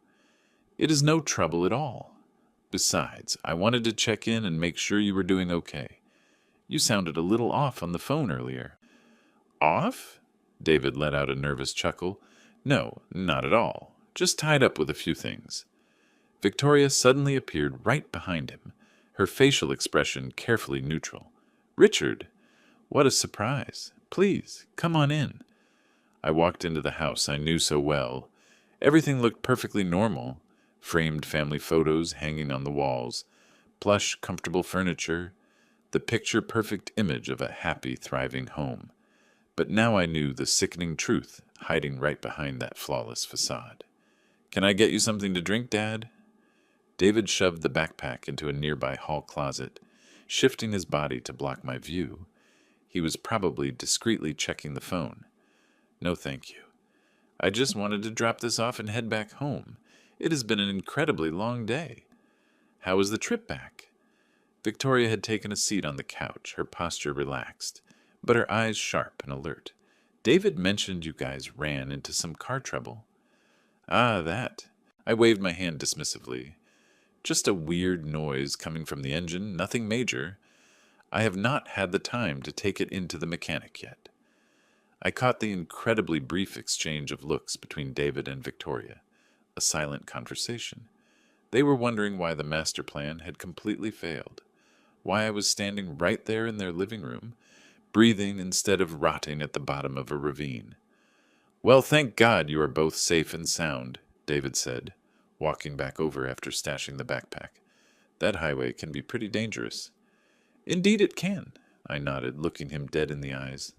"It is no trouble at all. Besides, I wanted to check in and make sure you were doing okay. You sounded a little off on the phone earlier." "Off?" David let out a nervous chuckle. "No, not at all. Just tied up with a few things." Victoria suddenly appeared right behind him, her facial expression carefully neutral. "Richard, what a surprise. Please, come on in." I walked into the house I knew so well. Everything looked perfectly normal. Framed family photos hanging on the walls, plush, comfortable furniture, the picture-perfect image of a happy, thriving home. But now I knew the sickening truth hiding right behind that flawless facade. "Can I get you something to drink, Dad?" David shoved the backpack into a nearby hall closet, shifting his body to block my view. He was probably discreetly checking the phone. "No, thank you. I just wanted to drop this off and head back home. It has been an incredibly long day." "How was the trip back?" Victoria had taken a seat on the couch, her posture relaxed, but her eyes sharp and alert. "David mentioned you guys ran into some car trouble." "Ah, that." I waved my hand dismissively. "Just a weird noise coming from the engine, nothing major. I have not had the time to take it into the mechanic yet." I caught the incredibly brief exchange of looks between David and Victoria, a silent conversation. They were wondering why the master plan had completely failed, why I was standing right there in their living room, breathing instead of rotting at the bottom of a ravine. "Well, thank God you are both safe and sound," David said, walking back over after stashing the backpack. "That highway can be pretty dangerous." "Indeed it can," I nodded, looking him dead in the eyes.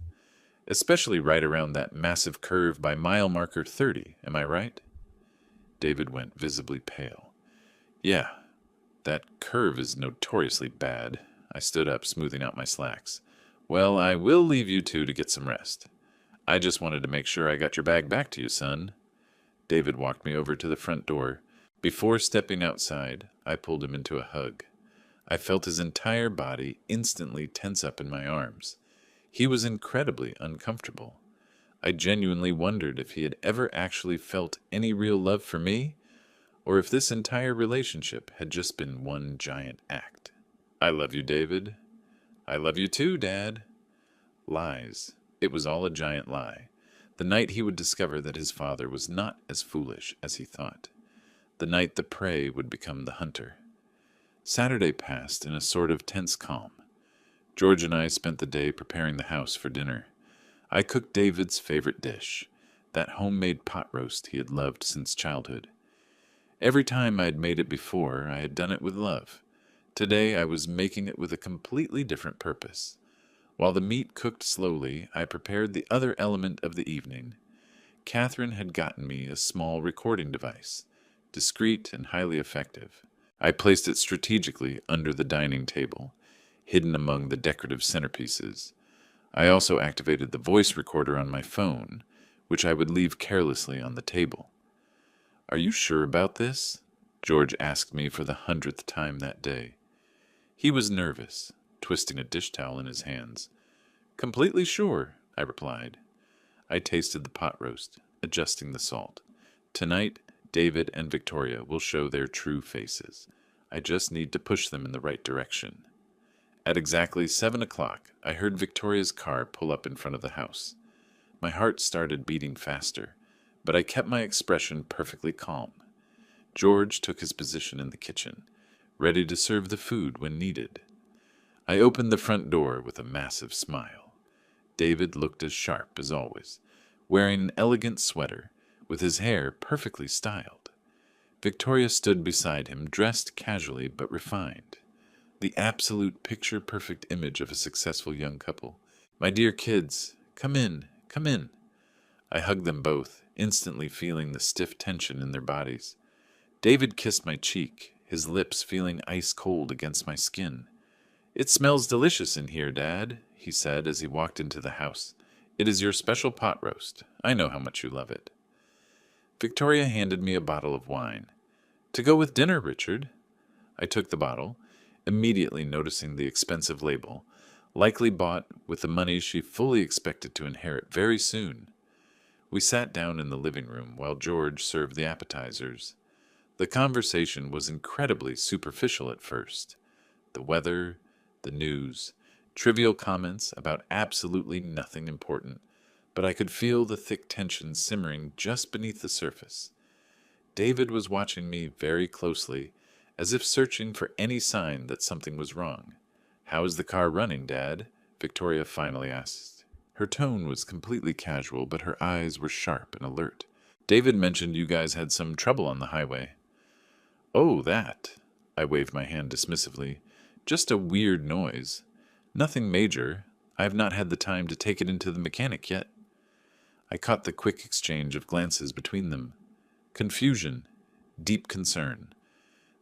"Especially right around that massive curve by mile marker 30, am I right?" David went visibly pale. "Yeah, that curve is notoriously bad." I stood up, smoothing out my slacks. "Well, I will leave you two to get some rest. I just wanted to make sure I got your bag back to you, son." David walked me over to the front door. Before stepping outside, I pulled him into a hug. I felt his entire body instantly tense up in my arms. He was incredibly uncomfortable. I genuinely wondered if he had ever actually felt any real love for me, or if this entire relationship had just been one giant act. "I love you, David." "I love you too, Dad." Lies. It was all a giant lie. The night he would discover that his father was not as foolish as he thought. The night the prey would become the hunter. Saturday passed in a sort of tense calm. George and I spent the day preparing the house for dinner. I cooked David's favorite dish, that homemade pot roast he had loved since childhood. Every time I had made it before, I had done it with love. Today I was making it with a completely different purpose. While the meat cooked slowly, I prepared the other element of the evening. Catherine had gotten me a small recording device, discreet and highly effective. I placed it strategically under the dining table, hidden among the decorative centerpieces. I also activated the voice recorder on my phone, which I would leave carelessly on the table. "Are you sure about this?" George asked me for the 100th time that day. He was nervous, twisting a dish towel in his hands. "Completely sure," I replied. I tasted the pot roast, adjusting the salt. Tonight, David and Victoria will show their true faces. I just need to push them in the right direction. At exactly 7 o'clock, I heard Victoria's car pull up in front of the house. My heart started beating faster, but I kept my expression perfectly calm. George took his position in the kitchen, ready to serve the food when needed. I opened the front door with a massive smile. David looked as sharp as always, wearing an elegant sweater, with his hair perfectly styled. Victoria stood beside him, dressed casually but refined. The absolute picture-perfect image of a successful young couple. "My dear kids, come in, come in." I hugged them both, instantly feeling the stiff tension in their bodies. David kissed my cheek, his lips feeling ice-cold against my skin. "It smells delicious in here, Dad," he said as he walked into the house. "It is your special pot roast. I know how much you love it." Victoria handed me a bottle of wine. "To go with dinner, Richard." I took the bottle, immediately noticing the expensive label, likely bought with the money she fully expected to inherit very soon. We sat down in the living room while George served the appetizers. The conversation was incredibly superficial at first. The weather, the news, trivial comments about absolutely nothing important, but I could feel the thick tension simmering just beneath the surface. David was watching me very closely, as if searching for any sign that something was wrong. "How is the car running, Dad?" Victoria finally asked. Her tone was completely casual, but her eyes were sharp and alert. "David mentioned you guys had some trouble on the highway." "Oh, that." I waved my hand dismissively. "Just a weird noise. Nothing major. I have not had the time to take it into the mechanic yet." I caught the quick exchange of glances between them. Confusion, deep concern.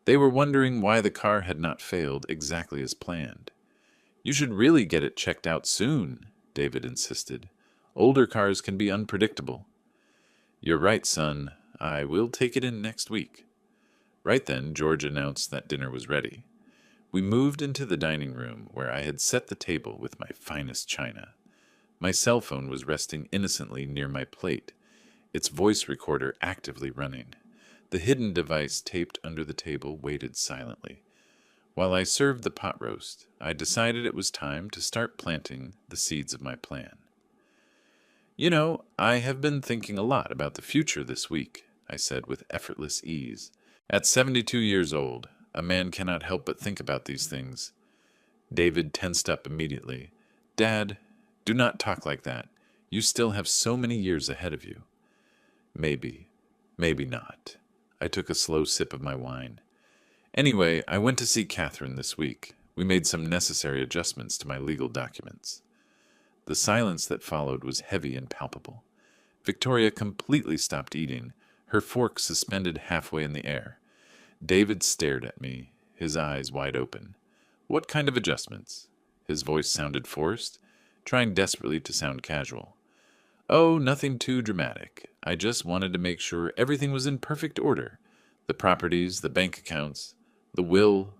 They were wondering why the car had not failed exactly as planned. "You should really get it checked out soon," David insisted. "Older cars can be unpredictable." "You're right, son. I will take it in next week." Right then, George announced that dinner was ready. We moved into the dining room, where I had set the table with my finest china. My cell phone was resting innocently near my plate, its voice recorder actively running. The hidden device taped under the table waited silently. While I served the pot roast, I decided it was time to start planting the seeds of my plan. "You know, I have been thinking a lot about the future this week," I said with effortless ease. "At 72 years old, a man cannot help but think about these things." David tensed up immediately. "Dad, do not talk like that. You still have so many years ahead of you." "Maybe, maybe not." I took a slow sip of my wine. "Anyway, I went to see Catherine this week. We made some necessary adjustments to my legal documents." The silence that followed was heavy and palpable. Victoria completely stopped eating, her fork suspended halfway in the air. David stared at me, his eyes wide open. "What kind of adjustments?" His voice sounded forced, trying desperately to sound casual. "Oh, nothing too dramatic. I just wanted to make sure everything was in perfect order. The properties, the bank accounts, the will."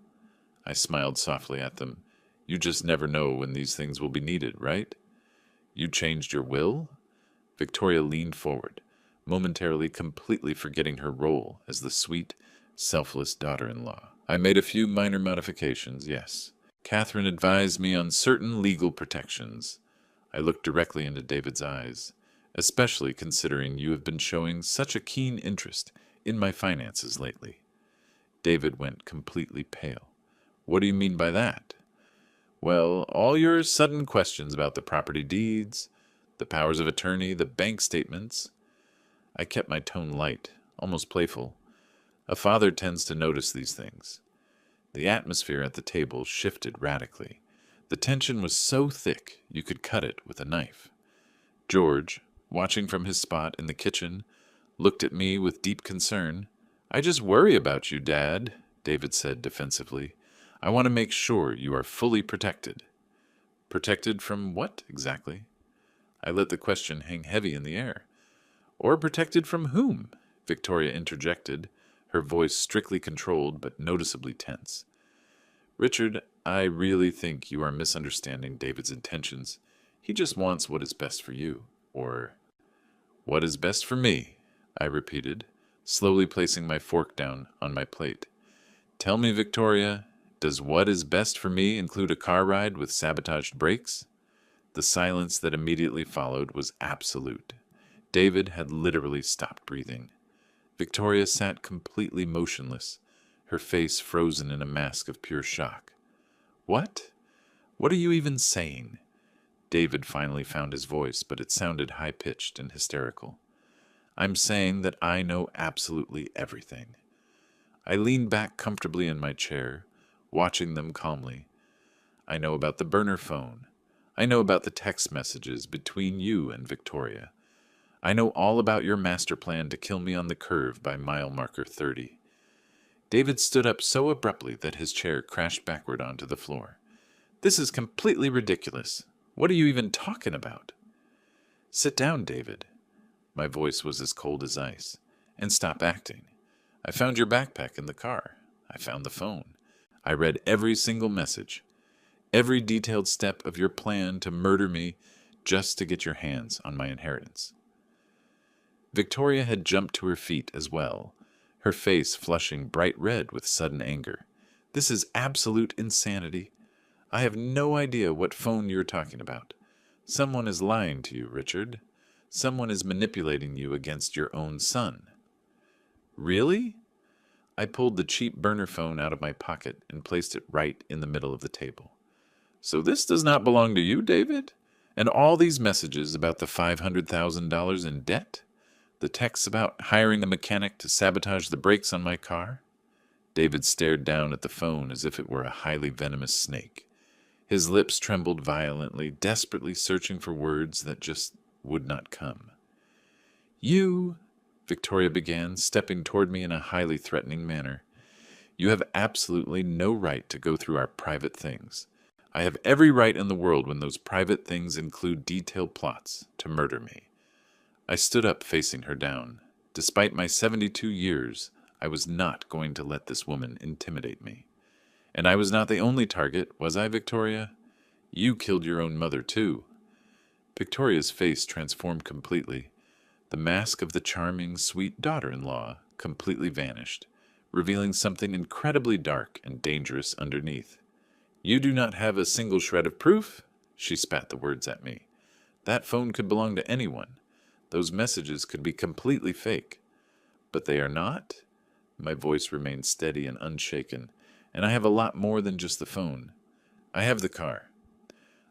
I smiled softly at them. "You just never know when these things will be needed, right?" "You changed your will?" Victoria leaned forward, momentarily completely forgetting her role as the sweet, selfless daughter-in-law. "I made a few minor modifications, yes. Catherine advised me on certain legal protections." I looked directly into David's eyes, "especially considering you have been showing such a keen interest in my finances lately." David went completely pale. "What do you mean by that?" "Well, all your sudden questions about the property deeds, the powers of attorney, the bank statements." I kept my tone light, almost playful. A father tends to notice these things. The atmosphere at the table shifted radically. The tension was so thick you could cut it with a knife. George, watching from his spot in the kitchen, looked at me with deep concern. "I just worry about you, Dad," David said defensively. "I want to make sure you are fully protected." "Protected from what, exactly?" I let the question hang heavy in the air. "Or protected from whom?" Victoria interjected, her voice strictly controlled but noticeably tense. "Richard, I really think you are misunderstanding David's intentions. He just wants what is best for you." "Or what is best for me?" I repeated, slowly placing my fork down on my plate. Tell me, Victoria, does what is best for me include a car ride with sabotaged brakes? The silence that immediately followed was absolute. David had literally stopped breathing. Victoria sat completely motionless, her face frozen in a mask of pure shock. What? What are you even saying? David finally found his voice, but it sounded high-pitched and hysterical. I'm saying that I know absolutely everything. I leaned back comfortably in my chair, watching them calmly. I know about the burner phone. I know about the text messages between you and Victoria. I know all about your master plan to kill me on the curve by mile marker 30. David stood up so abruptly that his chair crashed backward onto the floor. This is completely ridiculous. What are you even talking about? Sit down, David. My voice was as cold as ice. And stop acting. I found your backpack in the car. I found the phone. I read every single message. Every detailed step of your plan to murder me just to get your hands on my inheritance. Victoria had jumped to her feet as well, her face flushing bright red with sudden anger. This is absolute insanity. I have no idea what phone you're talking about. Someone is lying to you, Richard. Someone is manipulating you against your own son. Really? I pulled the cheap burner phone out of my pocket and placed it right in the middle of the table. So this does not belong to you, David? And all these messages about the $500,000 in debt? The texts about hiring a mechanic to sabotage the brakes on my car? David stared down at the phone as if it were a highly venomous snake. His lips trembled violently, desperately searching for words that just would not come. You, Victoria began, stepping toward me in a highly threatening manner. You have absolutely no right to go through our private things. I have every right in the world when those private things include detailed plots to murder me. I stood up facing her down. Despite my 72 years, I was not going to let this woman intimidate me. And I was not the only target, was I, Victoria? You killed your own mother, too. Victoria's face transformed completely. The mask of the charming, sweet daughter-in-law completely vanished, revealing something incredibly dark and dangerous underneath. You do not have a single shred of proof? She spat the words at me. That phone could belong to anyone. Those messages could be completely fake. But they are not? My voice remained steady and unshaken, and I have a lot more than just the phone. I have the car.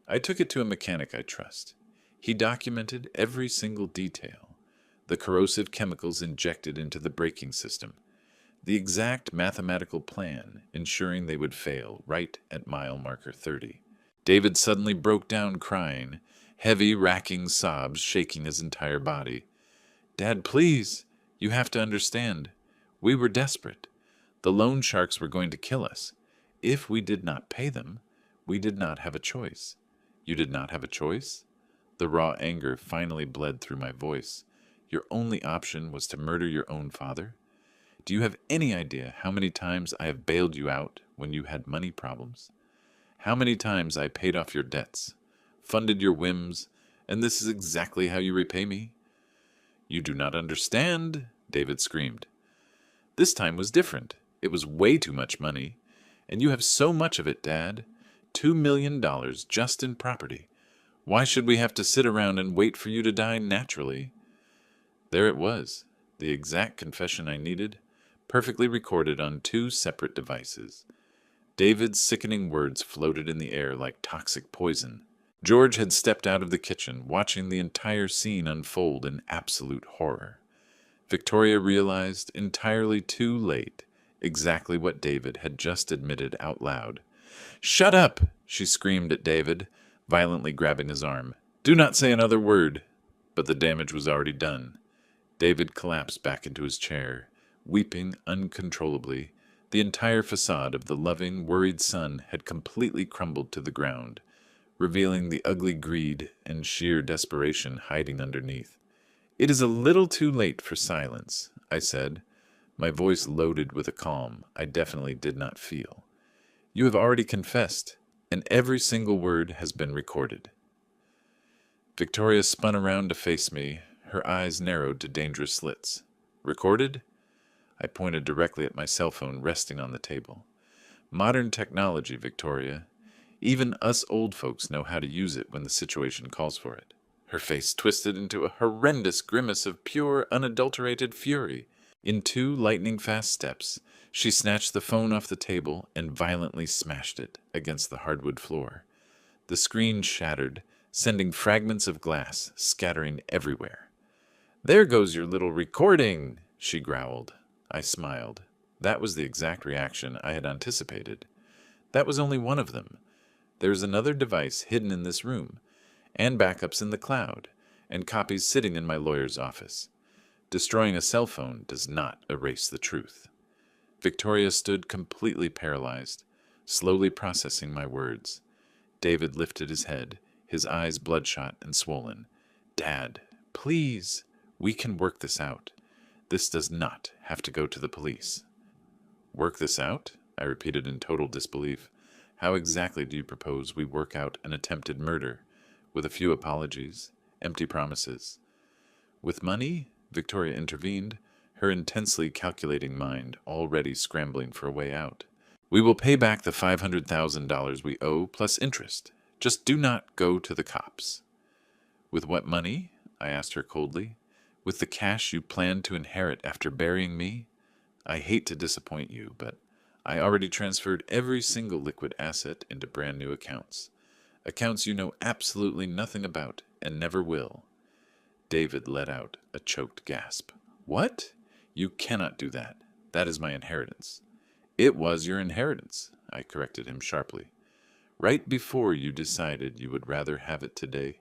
I took it to a mechanic I trust. He documented every single detail. The corrosive chemicals injected into the braking system. The exact mathematical plan, ensuring they would fail right at mile marker 30. David suddenly broke down crying, heavy, racking sobs shaking his entire body. Dad, please, you have to understand. We were desperate. The loan sharks were going to kill us. If we did not pay them, we did not have a choice. You did not have a choice? The raw anger finally bled through my voice. Your only option was to murder your own father? Do you have any idea how many times I have bailed you out when you had money problems? How many times I paid off your debts, funded your whims, and this is exactly how you repay me? You do not understand, David screamed. This time was different. It was way too much money. And you have so much of it, Dad. $2 million just in property. Why should we have to sit around and wait for you to die naturally? There it was, the exact confession I needed, perfectly recorded on 2 separate devices. David's sickening words floated in the air like toxic poison. George had stepped out of the kitchen, watching the entire scene unfold in absolute horror. Victoria realized, entirely too late, exactly what David had just admitted out loud. "Shut up!" she screamed at David, violently grabbing his arm. "Do not say another word." But the damage was already done. David collapsed back into his chair, weeping uncontrollably. The entire facade of the loving, worried son had completely crumbled to the ground, revealing the ugly greed and sheer desperation hiding underneath. "It is a little too late for silence," I said, my voice loaded with a calm I definitely did not feel. "You have already confessed, and every single word has been recorded." Victoria spun around to face me, her eyes narrowed to dangerous slits. "Recorded? I pointed directly at my cell phone resting on the table. Modern technology, Victoria. Even us old folks know how to use it when the situation calls for it. Her face twisted into a horrendous grimace of pure, unadulterated fury. In 2 lightning-fast steps, she snatched the phone off the table and violently smashed it against the hardwood floor. The screen shattered, sending fragments of glass scattering everywhere. "There goes your little recording," she growled. I smiled. That was the exact reaction I had anticipated. That was only one of them. There's another device hidden in this room, and backups in the cloud, and copies sitting in my lawyer's office. Destroying a cell phone does not erase the truth. Victoria stood completely paralyzed, slowly processing my words. David lifted his head, his eyes bloodshot and swollen. "Dad, please, we can work this out. This does not have to go to the police." "Work this out?" I repeated in total disbelief. "How exactly do you propose we work out an attempted murder? With a few apologies, empty promises?" "With money?" Victoria intervened, her intensely calculating mind already scrambling for a way out. "We will pay back the $500,000 we owe, plus interest. Just do not go to the cops." "With what money?" I asked her coldly. "With the cash you plan to inherit after burying me? I hate to disappoint you, but I already transferred every single liquid asset into brand new accounts. Accounts you know absolutely nothing about and never will." David let out a choked gasp. "What? You cannot do that. That is my inheritance." "It was your inheritance," I corrected him sharply. "Right before you decided you would rather have it today,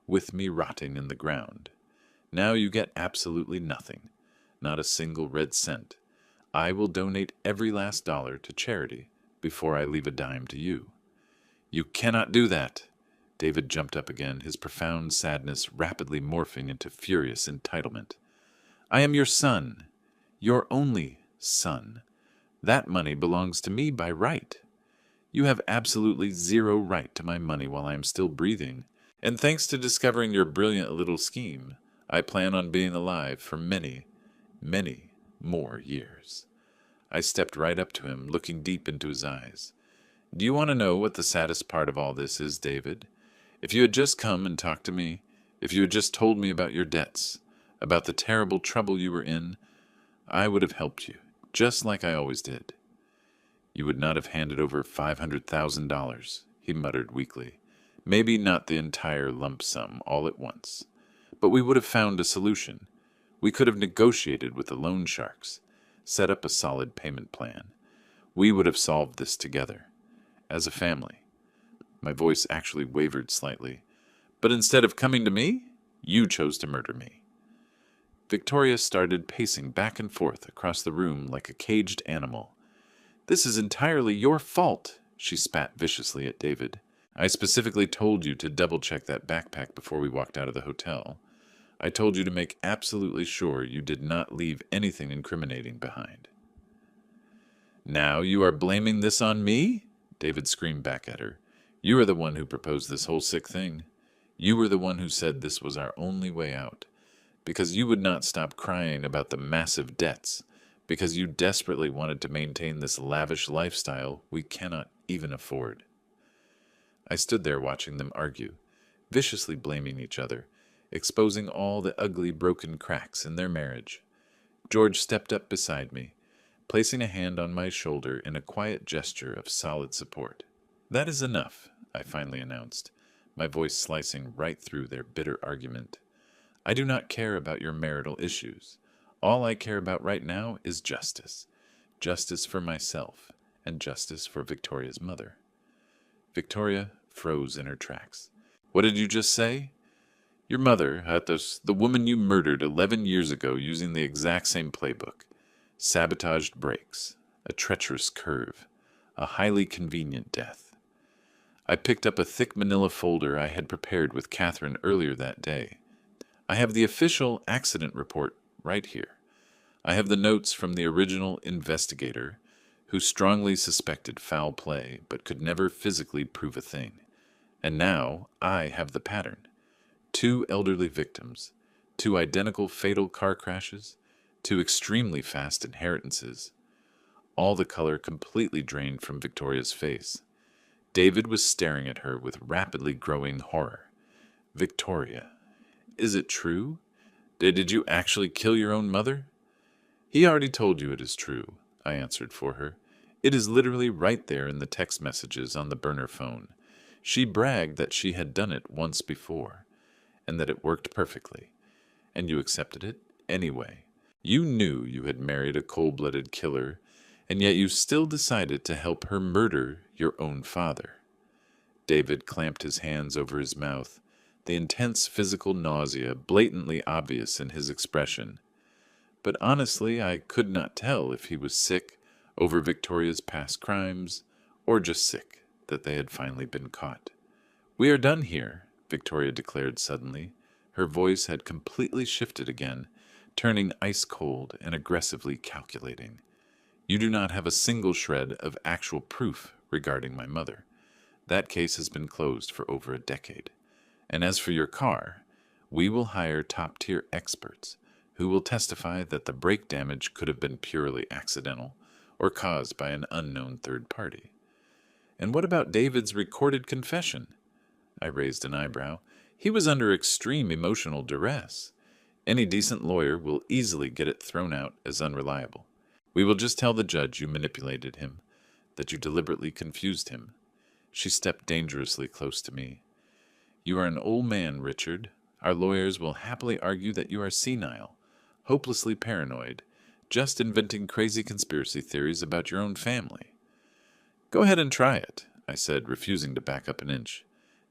with me rotting in the ground. Now you get absolutely nothing, not a single red cent. I will donate every last dollar to charity before I leave a dime to you." "You cannot do that." David jumped up again, his profound sadness rapidly morphing into furious entitlement. "I am your son, your only son. That money belongs to me by right. You have absolutely zero right to my money while I am still breathing, and thanks to discovering your brilliant little scheme, I plan on being alive for many, many more years." I stepped right up to him, looking deep into his eyes. "Do you want to know what the saddest part of all this is, David? If you had just come and talked to me, if you had just told me about your debts, about the terrible trouble you were in, I would have helped you, just like I always did." "You would not have handed over $500,000, he muttered weakly. "Maybe not the entire lump sum all at once. But we would have found a solution. We could have negotiated with the loan sharks, set up a solid payment plan. We would have solved this together, as a family." My voice actually wavered slightly. "But instead of coming to me, you chose to murder me." Victoria started pacing back and forth across the room like a caged animal. "This is entirely your fault," she spat viciously at David. "I specifically told you to double-check that backpack before we walked out of the hotel. I told you to make absolutely sure you did not leave anything incriminating behind." "Now you are blaming this on me?" David screamed back at her. "You are the one who proposed this whole sick thing. You were the one who said this was our only way out. Because you would not stop crying about the massive debts. Because you desperately wanted to maintain this lavish lifestyle we cannot even afford." I stood there watching them argue, viciously blaming each other, exposing all the ugly broken cracks in their marriage. George stepped up beside me, placing a hand on my shoulder in a quiet gesture of solid support. "That is enough," I finally announced, my voice slicing right through their bitter argument. "I do not care about your marital issues. All I care about right now is justice. Justice for myself, and justice for Victoria's mother." Victoria froze in her tracks. "What did you just say?" "Your mother, Athos, the woman you murdered 11 years ago using the exact same playbook. Sabotaged brakes, a treacherous curve, a highly convenient death." I picked up a thick manila folder I had prepared with Catherine earlier that day. I have the official accident report right here. I have the notes from the original investigator, who strongly suspected foul play but could never physically prove a thing. And now I have the pattern. 2 elderly victims, 2 identical fatal car crashes, 2 extremely fast inheritances. All the color completely drained from Victoria's face. David was staring at her with rapidly growing horror. Victoria, is it true? Did you actually kill your own mother? He already told you it is true, I answered for her. It is literally right there in the text messages on the burner phone. She bragged that she had done it once before, and that it worked perfectly. And you accepted it anyway. You knew you had married a cold-blooded killer, and yet you still decided to help her murder your own father. David clamped his hands over his mouth, the intense physical nausea blatantly obvious in his expression. But honestly, I could not tell if he was sick over Victoria's past crimes, or just sick that they had finally been caught. We are done here, Victoria declared suddenly. Her voice had completely shifted again, turning ice-cold and aggressively calculating. You do not have a single shred of actual proof regarding my mother. That case has been closed for over a decade. And as for your car, we will hire top-tier experts who will testify that the brake damage could have been purely accidental or caused by an unknown third party. And what about David's recorded confession? I raised an eyebrow. He was under extreme emotional duress. Any decent lawyer will easily get it thrown out as unreliable. We will just tell the judge you manipulated him, that you deliberately confused him. She stepped dangerously close to me. You are an old man, Richard. Our lawyers will happily argue that you are senile, hopelessly paranoid, just inventing crazy conspiracy theories about your own family. Go ahead and try it, I said, refusing to back up an inch.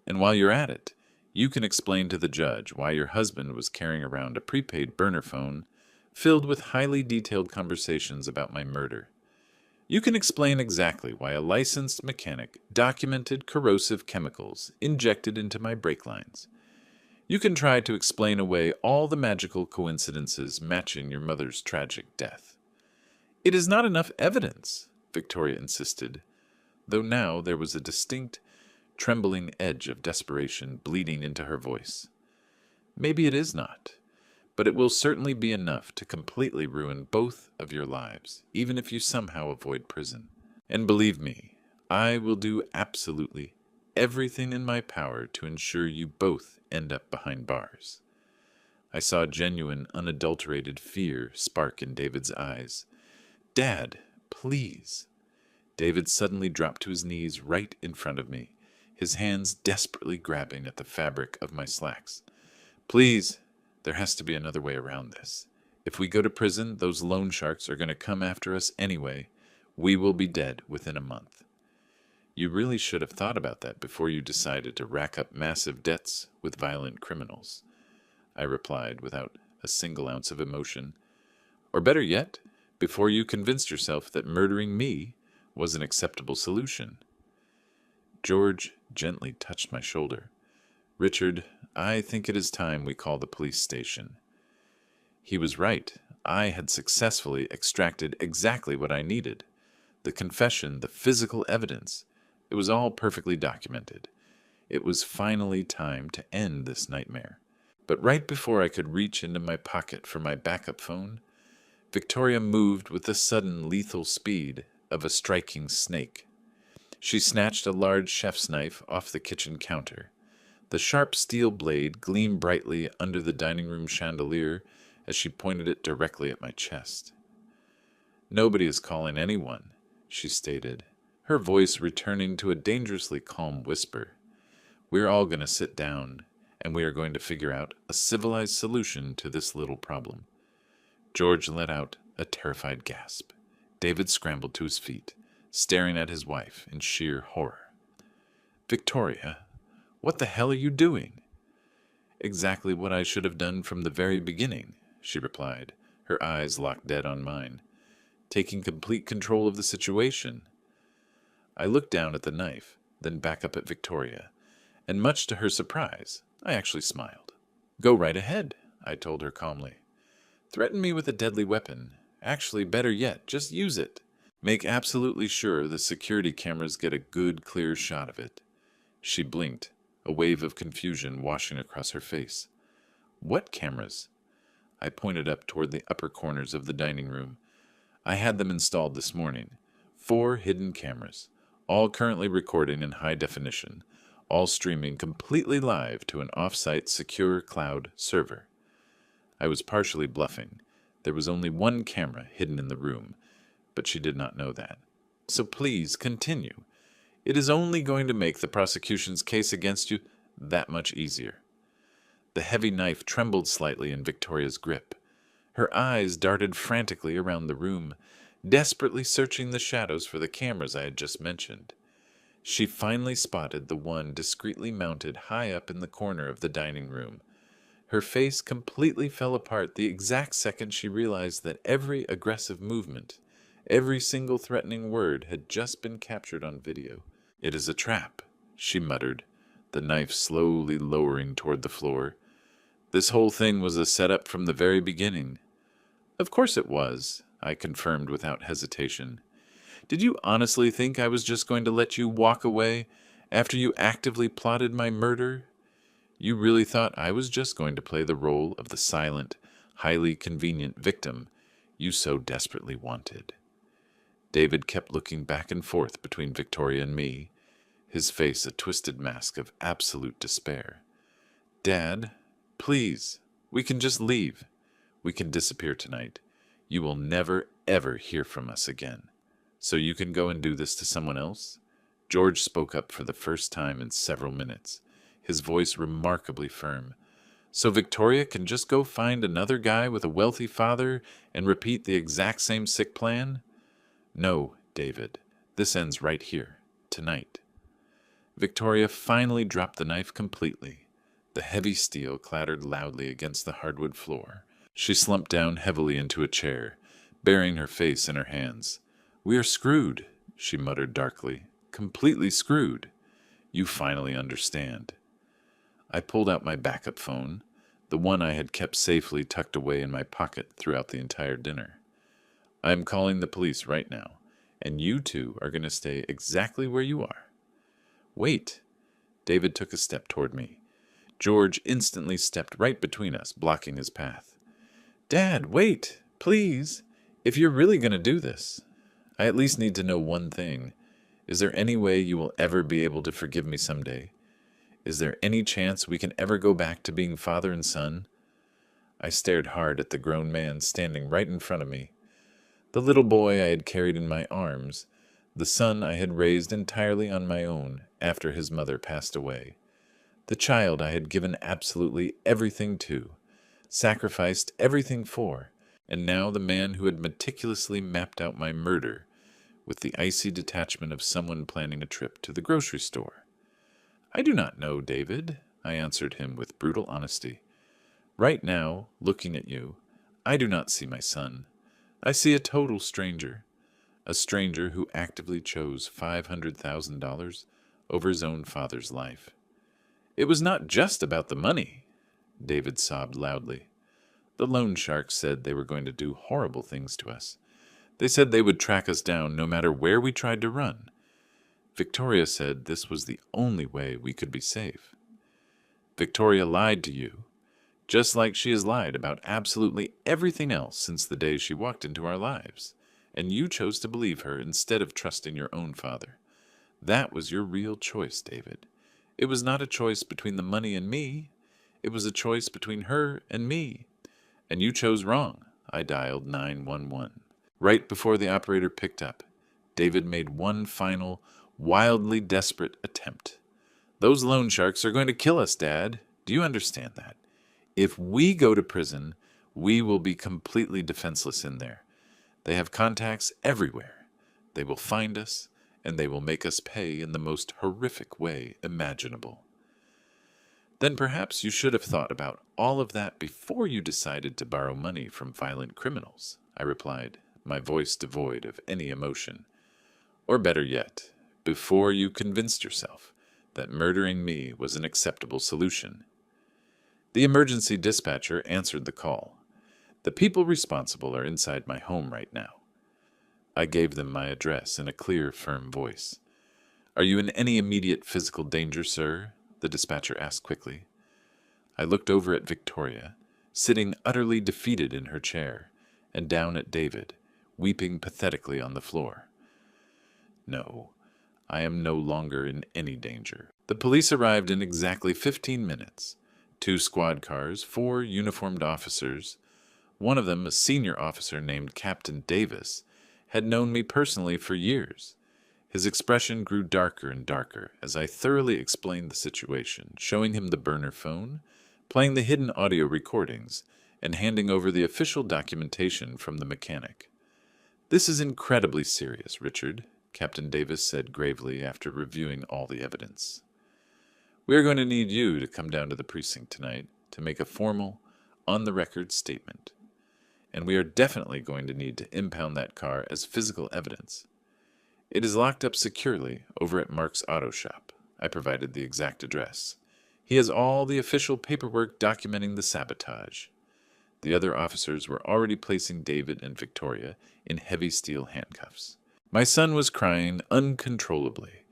And while you're at it, you can explain to the judge why your husband was carrying around a prepaid burner phone filled with highly detailed conversations about my murder. You can explain exactly why a licensed mechanic documented corrosive chemicals injected into my brake lines. You can try to explain away all the magical coincidences matching your mother's tragic death. It is not enough evidence, Victoria insisted, though now there was a distinct, trembling edge of desperation bleeding into her voice. Maybe it is not, but it will certainly be enough to completely ruin both of your lives, even if you somehow avoid prison. And believe me, I will do absolutely everything in my power to ensure you both end up behind bars. I saw genuine, unadulterated fear spark in David's eyes. Dad, please. David suddenly dropped to his knees right in front of me, his hands desperately grabbing at the fabric of my slacks. Please, there has to be another way around this. If we go to prison, those loan sharks are going to come after us anyway. We will be dead within a month. You really should have thought about that before you decided to rack up massive debts with violent criminals, I replied without a single ounce of emotion. Or better yet, before you convinced yourself that murdering me was an acceptable solution. George gently touched my shoulder. Richard, I think it is time we call the police station. He was right. I had successfully extracted exactly what I needed. The confession, the physical evidence. It was all perfectly documented. It was finally time to end this nightmare. But right before I could reach into my pocket for my backup phone, Victoria moved with the sudden lethal speed of a striking snake. She snatched a large chef's knife off the kitchen counter. The sharp steel blade gleamed brightly under the dining room chandelier as she pointed it directly at my chest. Nobody is calling anyone, she stated, her voice returning to a dangerously calm whisper. We're all going to sit down, and we are going to figure out a civilized solution to this little problem. George let out a terrified gasp. David scrambled to his feet, staring at his wife in sheer horror. Victoria, what the hell are you doing? Exactly what I should have done from the very beginning, she replied, her eyes locked dead on mine. Taking complete control of the situation. I looked down at the knife, then back up at Victoria, and much to her surprise, I actually smiled. Go right ahead, I told her calmly. Threaten me with a deadly weapon. Actually, better yet, just use it. Make absolutely sure the security cameras get a good, clear shot of it. She blinked, a wave of confusion washing across her face. What cameras? I pointed up toward the upper corners of the dining room. I had them installed this morning. 4 hidden cameras, all currently recording in high definition, all streaming completely live to an off-site secure cloud server. I was partially bluffing. There was only 1 camera hidden in the room, but she did not know that. So please continue. It is only going to make the prosecution's case against you that much easier. The heavy knife trembled slightly in Victoria's grip. Her eyes darted frantically around the room, desperately searching the shadows for the cameras I had just mentioned. She finally spotted the one discreetly mounted high up in the corner of the dining room. Her face completely fell apart the exact second she realized that every aggressive movement, every single threatening word had just been captured on video. "It is a trap," she muttered, the knife slowly lowering toward the floor. "This whole thing was a setup from the very beginning." "Of course it was," I confirmed without hesitation. "Did you honestly think I was just going to let you walk away after you actively plotted my murder? You really thought I was just going to play the role of the silent, highly convenient victim you so desperately wanted?" David kept looking back and forth between Victoria and me, his face a twisted mask of absolute despair. "Dad, please, we can just leave. We can disappear tonight. You will never, ever hear from us again. So you can go and do this to someone else?" George spoke up for the first time in several minutes, his voice remarkably firm. "So Victoria can just go find another guy with a wealthy father and repeat the exact same sick plan? No, David, this ends right here, tonight." Victoria finally dropped the knife completely. The heavy steel clattered loudly against the hardwood floor. She slumped down heavily into a chair, burying her face in her hands. "We are screwed," she muttered darkly. "Completely screwed. You finally understand." I pulled out my backup phone, the one I had kept safely tucked away in my pocket throughout the entire dinner. "I am calling the police right now, and you two are going to stay exactly where you are." "Wait." David took a step toward me. George instantly stepped right between us, blocking his path. "Dad, wait, please. If you're really going to do this, I at least need to know one thing. Is there any way you will ever be able to forgive me someday? Is there any chance we can ever go back to being father and son?" I stared hard at the grown man standing right in front of me. The little boy I had carried in my arms, the son I had raised entirely on my own after his mother passed away. The child I had given absolutely everything to, sacrificed everything for, and now the man who had meticulously mapped out my murder with the icy detachment of someone planning a trip to the grocery store. "I do not know, David," I answered him with brutal honesty. "Right now, looking at you, I do not see my son. I see a total stranger, a stranger who actively chose $500,000 over his own father's life." "It was not just about the money," David sobbed loudly. "The loan sharks said they were going to do horrible things to us. They said they would track us down no matter where we tried to run. Victoria said this was the only way we could be safe. Victoria lied to you, just like she has lied about absolutely everything else since the day she walked into our lives, and you chose to believe her instead of trusting your own father. That was your real choice, David. It was not a choice between the money and me. It was a choice between her and me. And you chose wrong." I dialed 911. Right before the operator picked up, David made one final, wildly desperate attempt. "Those loan sharks are going to kill us, Dad. Do you understand that? If we go to prison, we will be completely defenseless in there. They have contacts everywhere. They will find us, and they will make us pay in the most horrific way imaginable." "Then perhaps you should have thought about all of that before you decided to borrow money from violent criminals," I replied, my voice devoid of any emotion. "Or better yet, before you convinced yourself that murdering me was an acceptable solution." The emergency dispatcher answered the call. "The people responsible are inside my home right now." I gave them my address in a clear, firm voice. "Are you in any immediate physical danger, sir?" the dispatcher asked quickly. I looked over at Victoria, sitting utterly defeated in her chair, and down at David, weeping pathetically on the floor. No, I am no longer in any danger. The police arrived in exactly 15 minutes. 2 squad cars, 4 uniformed officers. One of them, a senior officer named Captain Davis, had known me personally for years. His expression grew darker and darker as I thoroughly explained the situation, showing him the burner phone, playing the hidden audio recordings, and handing over the official documentation from the mechanic. "This is incredibly serious, Richard," Captain Davis said gravely after reviewing all the evidence. "We are going to need you to come down to the precinct tonight to make a formal, on-the-record statement. And we are definitely going to need to impound that car as physical evidence. It is locked up securely over at Mark's auto shop." I provided the exact address. "He has all the official paperwork documenting the sabotage." The other officers were already placing David and Victoria in heavy steel handcuffs. My son was crying uncontrollably,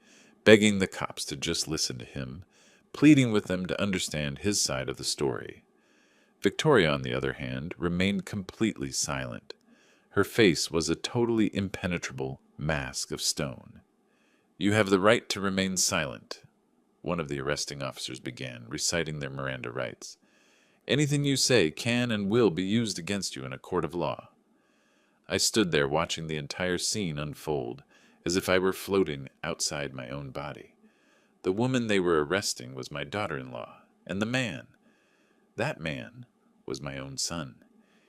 begging the cops to just listen to him, pleading with them to understand his side of the story. Victoria, on the other hand, remained completely silent. Her face was a totally impenetrable mask of stone. "You have the right to remain silent," one of the arresting officers began, reciting their Miranda rights. "Anything you say can and will be used against you in a court of law." I stood there watching the entire scene unfold, as if I were floating outside my own body. The woman they were arresting was my daughter-in-law, and that man was my own son.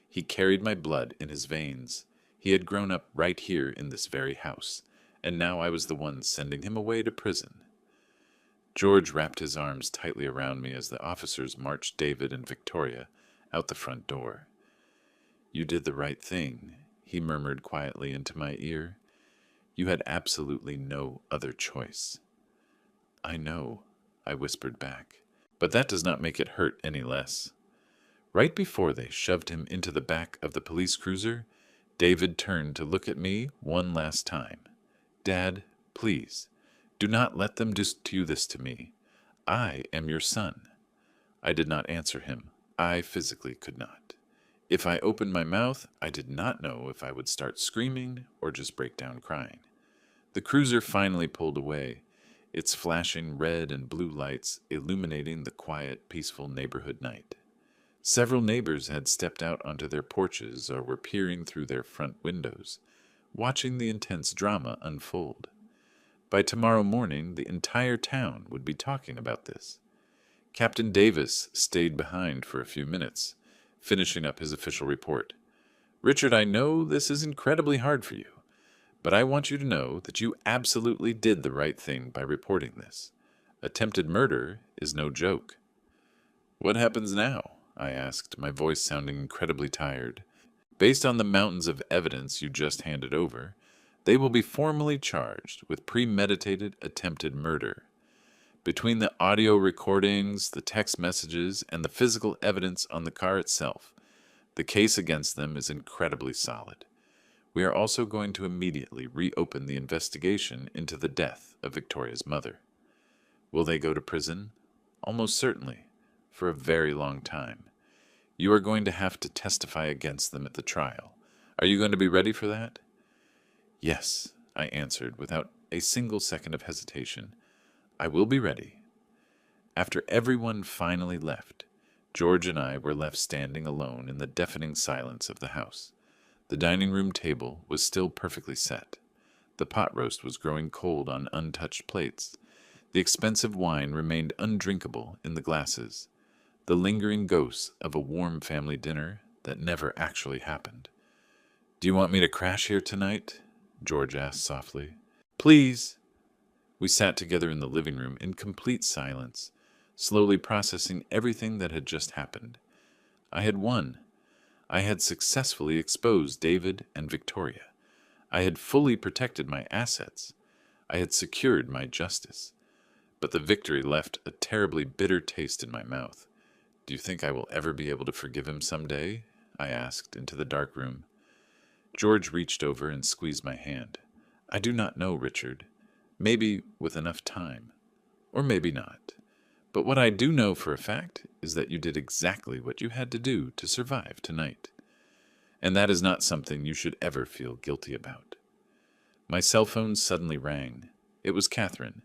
He carried my blood in his veins. He had grown up right here in this very house, and now I was the one sending him away to prison. George wrapped his arms tightly around me as the officers marched David and Victoria out the front door. "You did the right thing," he murmured quietly into my ear. "You had absolutely no other choice." "I know," I whispered back, "but that does not make it hurt any less." Right before they shoved him into the back of the police cruiser, David turned to look at me one last time. "Dad, please, do not let them do this to me. I am your son." I did not answer him. I physically could not. If I opened my mouth, I did not know if I would start screaming or just break down crying. The cruiser finally pulled away, its flashing red and blue lights illuminating the quiet, peaceful neighborhood night. Several neighbors had stepped out onto their porches or were peering through their front windows, watching the intense drama unfold. By tomorrow morning, the entire town would be talking about this. Captain Davis stayed behind for a few minutes, finishing up his official report. "Richard, I know this is incredibly hard for you, but I want you to know that you absolutely did the right thing by reporting this. Attempted murder is no joke." "What happens now?" I asked, my voice sounding incredibly tired. "Based on the mountains of evidence you just handed over, they will be formally charged with premeditated attempted murder. Between the audio recordings, the text messages, and the physical evidence on the car itself, the case against them is incredibly solid. We are also going to immediately reopen the investigation into the death of Victoria's mother. Will they go to prison? Almost certainly, for a very long time. You are going to have to testify against them at the trial. Are you going to be ready for that?" "Yes," I answered without a single second of hesitation. "I will be ready." After everyone finally left, George and I were left standing alone in the deafening silence of the house. The dining room table was still perfectly set. The pot roast was growing cold on untouched plates. The expensive wine remained undrinkable in the glasses. The lingering ghosts of a warm family dinner that never actually happened. "Do you want me to crash here tonight?" George asked softly. "Please." We sat together in the living room in complete silence, slowly processing everything that had just happened. I had won. I had successfully exposed David and Victoria. I had fully protected my assets. I had secured my justice. But the victory left a terribly bitter taste in my mouth. "Do you think I will ever be able to forgive him someday?" I asked into the dark room. George reached over and squeezed my hand. "I do not know, Richard. Maybe with enough time. Or maybe not. But what I do know for a fact is that you did exactly what you had to do to survive tonight. And that is not something you should ever feel guilty about. My cell phone suddenly rang. It was Catherine.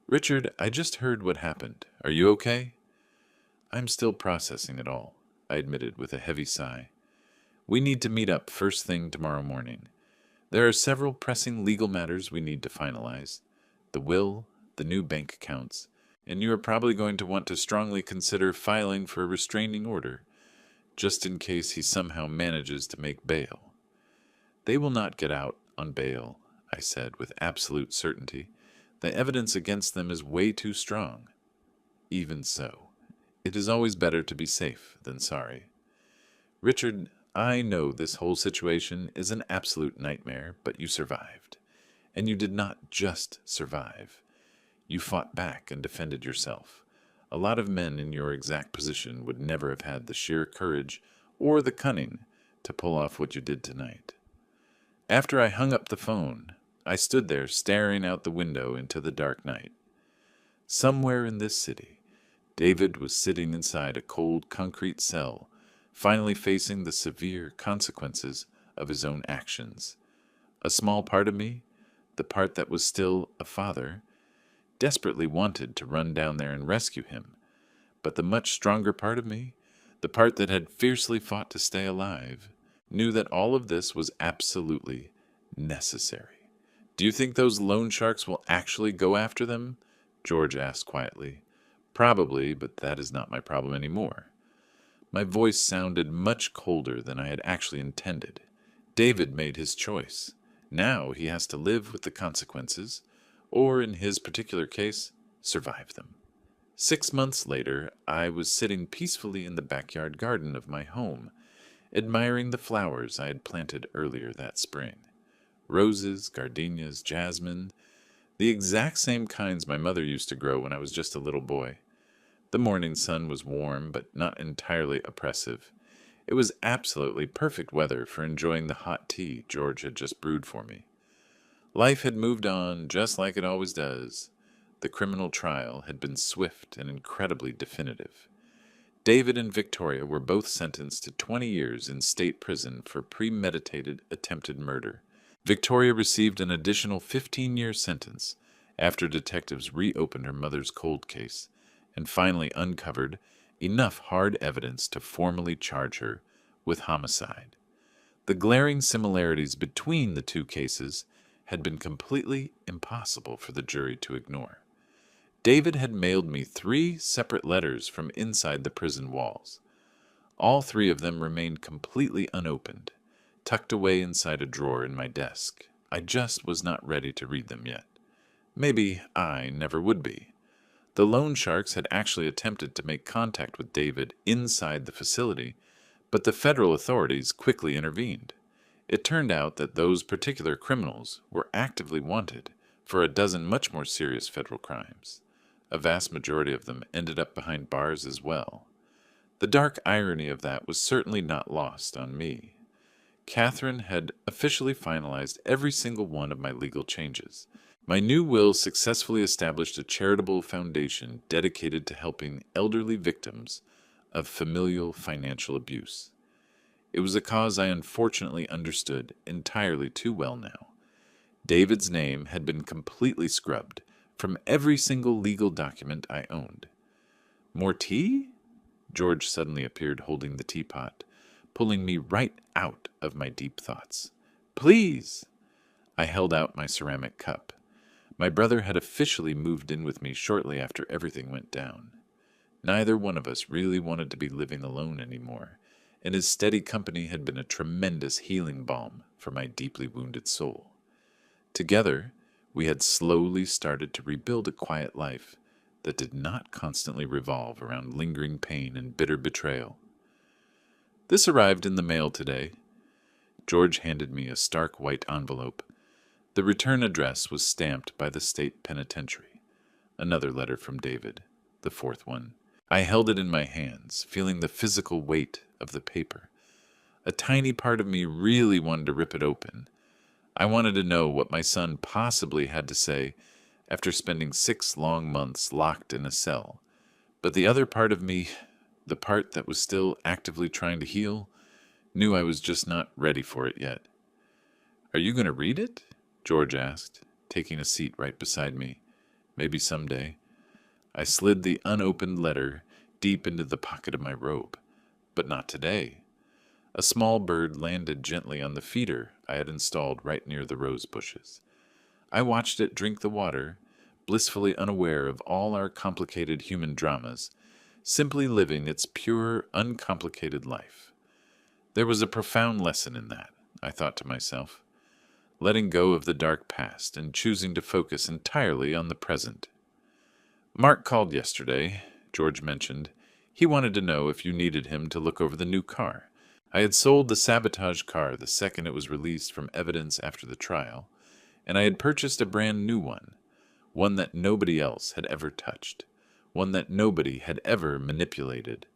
"Richard, I just heard what happened. Are you okay?" "I'm still processing it all," I admitted with a heavy sigh. "We need to meet up first thing tomorrow morning. There are several pressing legal matters we need to finalize. The will, the new bank accounts, and you are probably going to want to strongly consider filing for a restraining order, just in case he somehow manages to make bail." "They will not get out on bail," I said with absolute certainty. "The evidence against them is way too strong." "Even so, it is always better to be safe than sorry. Richard, I know this whole situation is an absolute nightmare, but you survived. And you did not just survive. You fought back and defended yourself. A lot of men in your exact position would never have had the sheer courage or the cunning to pull off what you did tonight." After I hung up the phone, I stood there staring out the window into the dark night. Somewhere in this city, David was sitting inside a cold concrete cell, finally facing the severe consequences of his own actions. A small part of me, the part that was still a father, desperately wanted to run down there and rescue him. But the much stronger part of me, the part that had fiercely fought to stay alive, knew that all of this was absolutely necessary. "Do you think those loan sharks will actually go after them?" George asked quietly. "Probably, but that is not my problem anymore." My voice sounded much colder than I had actually intended. David made his choice. Now he has to live with the consequences, or in his particular case, survive them. 6 months later, I was sitting peacefully in the backyard garden of my home, admiring the flowers I had planted earlier that spring. Roses, gardenias, jasmine, the exact same kinds my mother used to grow when I was just a little boy. The morning sun was warm, but not entirely oppressive. It was absolutely perfect weather for enjoying the hot tea George had just brewed for me. Life had moved on just like it always does. The criminal trial had been swift and incredibly definitive. David and Victoria were both sentenced to 20 years in state prison for premeditated attempted murder. Victoria received an additional 15-year sentence after detectives reopened her mother's cold case and finally uncovered enough hard evidence to formally charge her with homicide. The glaring similarities between the two cases had been completely impossible for the jury to ignore. David had mailed me 3 separate letters from inside the prison walls. All 3 of them remained completely unopened, tucked away inside a drawer in my desk. I just was not ready to read them yet. Maybe I never would be. The loan sharks had actually attempted to make contact with David inside the facility, but the federal authorities quickly intervened. It turned out that those particular criminals were actively wanted for a dozen much more serious federal crimes. A vast majority of them ended up behind bars as well. The dark irony of that was certainly not lost on me. Catherine had officially finalized every single one of my legal changes. My new will successfully established a charitable foundation dedicated to helping elderly victims of familial financial abuse. It was a cause I unfortunately understood entirely too well now. David's name had been completely scrubbed from every single legal document I owned. "More tea?" George suddenly appeared holding the teapot, pulling me right out of my deep thoughts. "Please!" I held out my ceramic cup. My brother had officially moved in with me shortly after everything went down. Neither one of us really wanted to be living alone anymore, and his steady company had been a tremendous healing balm for my deeply wounded soul. Together, we had slowly started to rebuild a quiet life that did not constantly revolve around lingering pain and bitter betrayal. "This arrived in the mail today." George handed me a stark white envelope. The return address was stamped by the state penitentiary. Another letter from David, the 4th one. I held it in my hands, feeling the physical weight of the paper. A tiny part of me really wanted to rip it open. I wanted to know what my son possibly had to say after spending 6 long months locked in a cell, But the other part of me, the part that was still actively trying to heal, knew I was just not ready for it yet. "Are you going to read it?" George asked, taking a seat right beside me. "Maybe someday." I slid the unopened letter deep into the pocket of my robe. But not today. A small bird landed gently on the feeder I had installed right near the rose bushes. I watched it drink the water, blissfully unaware of all our complicated human dramas, simply living its pure, uncomplicated life. There was a profound lesson in that, I thought to myself, letting go of the dark past and choosing to focus entirely on the present. "Mark called yesterday," George mentioned. "He wanted to know if you needed him to look over the new car. I had sold the sabotage car the second it was released from evidence after the trial, and I had purchased a brand new one that nobody else had ever touched, one that nobody had ever manipulated,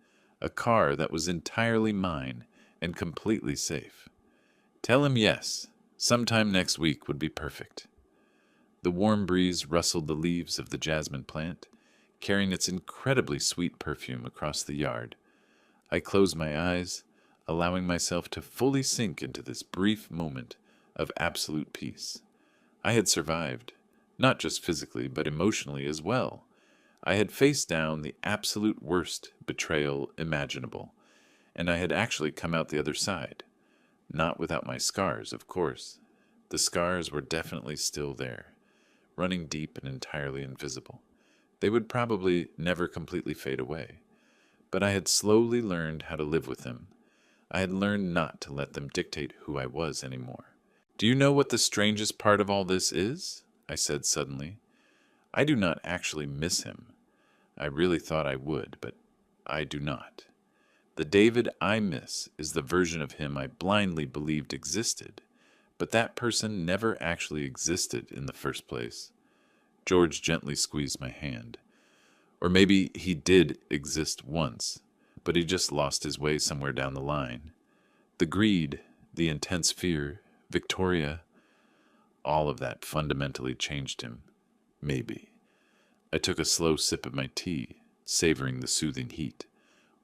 a car that was entirely mine and completely safe. Tell him yes, sometime next week would be perfect." The warm breeze rustled the leaves of the jasmine plant, carrying its incredibly sweet perfume across the yard. I closed my eyes, allowing myself to fully sink into this brief moment of absolute peace. I had survived, not just physically, but emotionally as well. I had faced down the absolute worst betrayal imaginable, and I had actually come out the other side. Not without my scars, of course. The scars were definitely still there, running deep and entirely invisible. They would probably never completely fade away. But I had slowly learned how to live with them. I had learned not to let them dictate who I was anymore. "Do you know what the strangest part of all this is?" I said suddenly. "I do not actually miss him. I really thought I would, but I do not. The David I miss is the version of him I blindly believed existed, but that person never actually existed in the first place." George gently squeezed my hand. "Or maybe he did exist once, but he just lost his way somewhere down the line. The greed, the intense fear, Victoria, all of that fundamentally changed him. Maybe." I took a slow sip of my tea, savoring the soothing heat.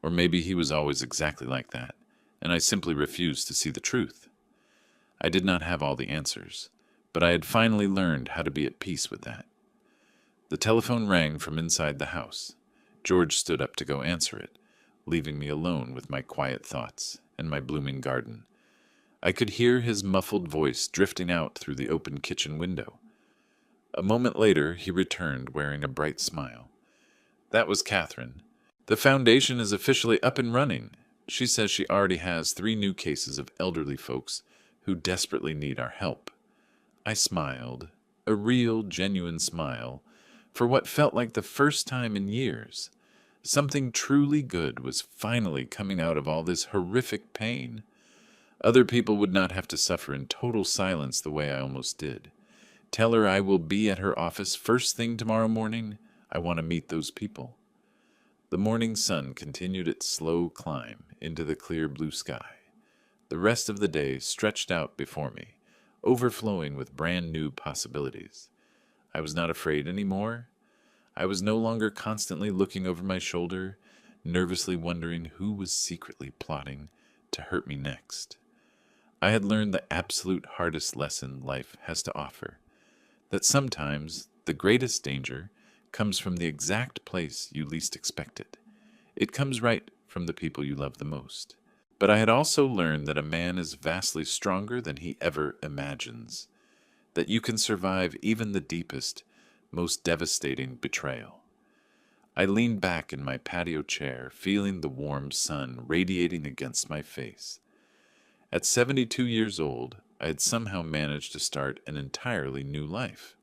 Or maybe he was always exactly like that, and I simply refused to see the truth. I did not have all the answers, but I had finally learned how to be at peace with that. The telephone rang from inside the house. George stood up to go answer it, leaving me alone with my quiet thoughts and my blooming garden. I could hear his muffled voice drifting out through the open kitchen window. A moment later, he returned wearing a bright smile. "That was Catherine. The foundation is officially up and running. She says she already has 3 new cases of elderly folks who desperately need our help." I smiled, a real, genuine smile, for what felt like the first time in years. Something truly good was finally coming out of all this horrific pain. Other people would not have to suffer in total silence the way I almost did. Tell her I will be at her office first thing tomorrow morning. I want to meet those people. The morning sun continued its slow climb into the clear blue sky. The rest of the day stretched out before me, overflowing with brand new possibilities. I was not afraid anymore. I was no longer constantly looking over my shoulder, nervously wondering who was secretly plotting to hurt me next. I had learned the absolute hardest lesson life has to offer, that sometimes the greatest danger comes from the exact place you least expect it. It comes right from the people you love the most. But I had also learned that a man is vastly stronger than he ever imagines, that you can survive even the deepest, most devastating betrayal. I leaned back in my patio chair, feeling the warm sun radiating against my face. At 72 years old, I had somehow managed to start an entirely new life.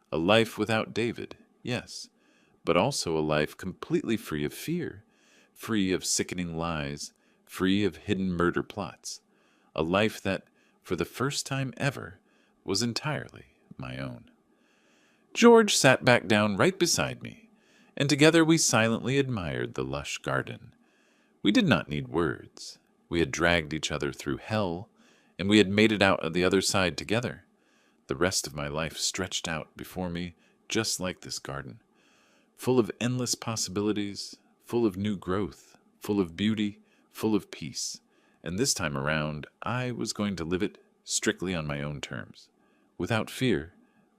A life without David, yes, but also a life completely free of fear, free of sickening lies, free of hidden murder plots. A life that, for the first time ever, was entirely my own. George sat back down right beside me, and together we silently admired the lush garden. We did not need words. We had dragged each other through hell, and we had made it out of the other side together. The rest of my life stretched out before me just like this garden, full of endless possibilities, full of new growth, full of beauty, full of peace. And this time around, I was going to live it strictly on my own terms, without fear,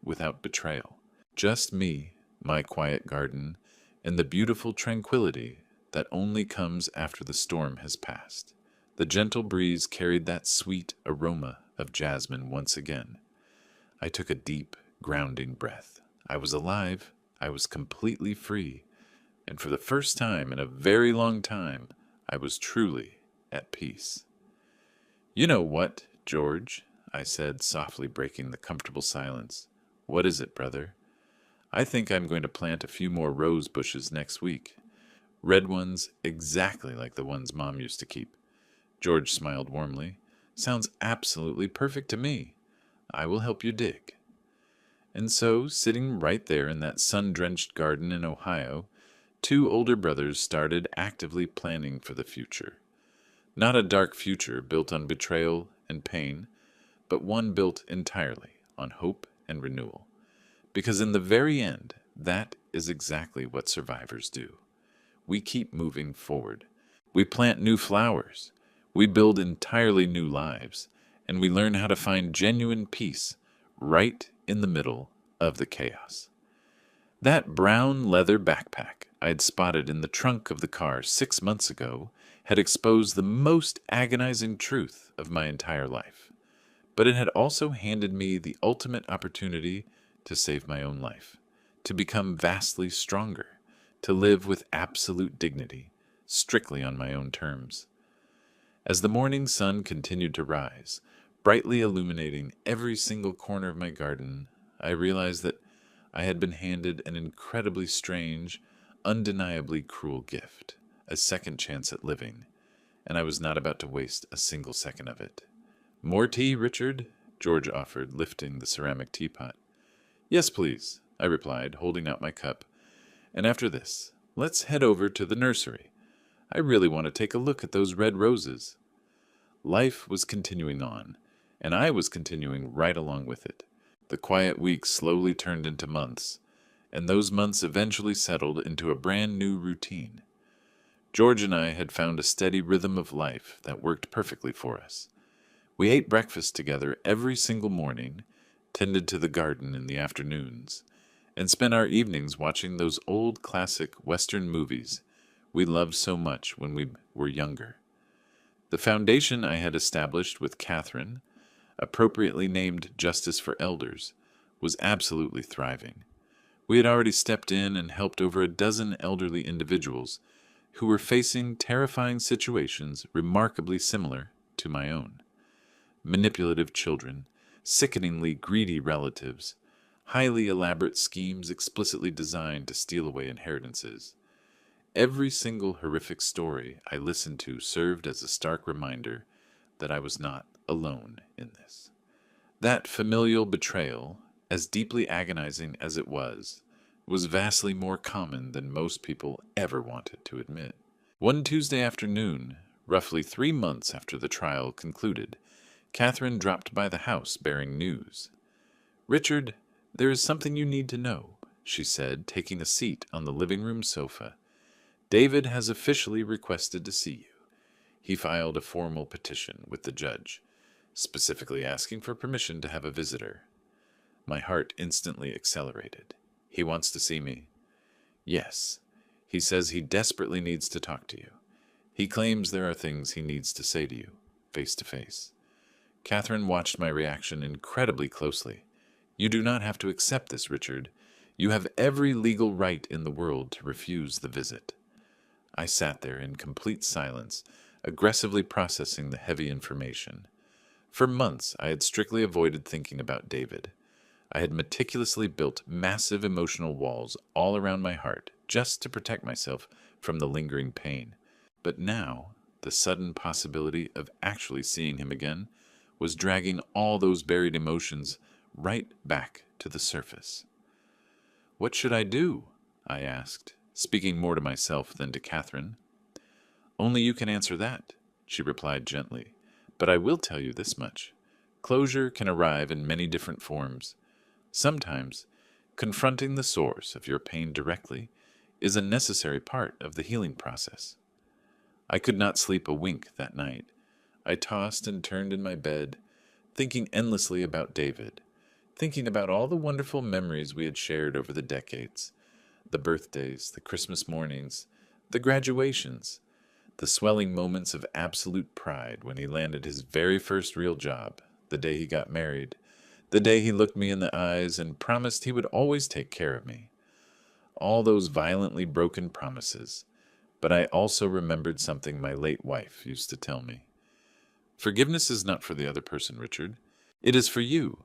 without betrayal. Just me, my quiet garden, and the beautiful tranquility that only comes after the storm has passed. The gentle breeze carried that sweet aroma of jasmine once again. I took a deep, grounding breath. I was alive, I was completely free, and for the first time in a very long time, I was truly at peace. "You know what, George?" I said, softly breaking the comfortable silence. "What is it, brother?" "I think I'm going to plant a few more rose bushes next week. Red ones exactly like the ones Mom used to keep." George smiled warmly. "Sounds absolutely perfect to me. I will help you dig." And so, sitting right there in that sun-drenched garden in Ohio, two older brothers started actively planning for the future. Not a dark future built on betrayal and pain, but one built entirely on hope and renewal. Because in the very end, that is exactly what survivors do. We keep moving forward. We plant new flowers. We build entirely new lives. And we learn how to find genuine peace right in the middle of the chaos. That brown leather backpack I had spotted in the trunk of the car 6 months ago had exposed the most agonizing truth of my entire life. But it had also handed me the ultimate opportunity to save my own life, to become vastly stronger, to live with absolute dignity, strictly on my own terms. As the morning sun continued to rise, brightly illuminating every single corner of my garden, I realized that I had been handed an incredibly strange, undeniably cruel gift, a second chance at living, and I was not about to waste a single second of it. "More tea, Richard?" George offered, lifting the ceramic teapot. "Yes, please," I replied, holding out my cup. "And after this, let's head over to the nursery. I really want to take a look at those red roses." Life was continuing on, and I was continuing right along with it. The quiet weeks slowly turned into months, and those months eventually settled into a brand new routine. George and I had found a steady rhythm of life that worked perfectly for us. We ate breakfast together every single morning, tended to the garden in the afternoons, and spent our evenings watching those old classic Western movies we loved so much when we were younger. The foundation I had established with Catherine, appropriately named Justice for Elders, was absolutely thriving. We had already stepped in and helped over a dozen elderly individuals who were facing terrifying situations remarkably similar to my own. Manipulative children, sickeningly greedy relatives, highly elaborate schemes explicitly designed to steal away inheritances. Every single horrific story I listened to served as a stark reminder that I was not alone in this. That familial betrayal, as deeply agonizing as it was vastly more common than most people ever wanted to admit. One Tuesday afternoon, roughly 3 months after the trial concluded, Catherine dropped by the house bearing news. "Richard, there is something you need to know," she said, taking a seat on the living room sofa. "David has officially requested to see you. He filed a formal petition with the judge, specifically asking for permission to have a visitor." My heart instantly accelerated. "He wants to see me?" "Yes. He says he desperately needs to talk to you. He claims there are things he needs to say to you, face to face." Catherine watched my reaction incredibly closely. "You do not have to accept this, Richard. You have every legal right in the world to refuse the visit." I sat there in complete silence, aggressively processing the heavy information. For months, I had strictly avoided thinking about David. I had meticulously built massive emotional walls all around my heart just to protect myself from the lingering pain. But now, the sudden possibility of actually seeing him again was dragging all those buried emotions right back to the surface. "What should I do?" I asked, speaking more to myself than to Catherine. "Only you can answer that," she replied gently. "But I will tell you this much. Closure can arrive in many different forms. Sometimes, confronting the source of your pain directly is a necessary part of the healing process. I could not sleep a wink that night. I tossed and turned in my bed, thinking endlessly about David, thinking about all the wonderful memories we had shared over the decades, the birthdays, the Christmas mornings, the graduations, the swelling moments of absolute pride when he landed his very first real job, the day he got married, the day he looked me in the eyes and promised he would always take care of me. All those violently broken promises. But I also remembered something my late wife used to tell me. Forgiveness is not for the other person, Richard. It is for you.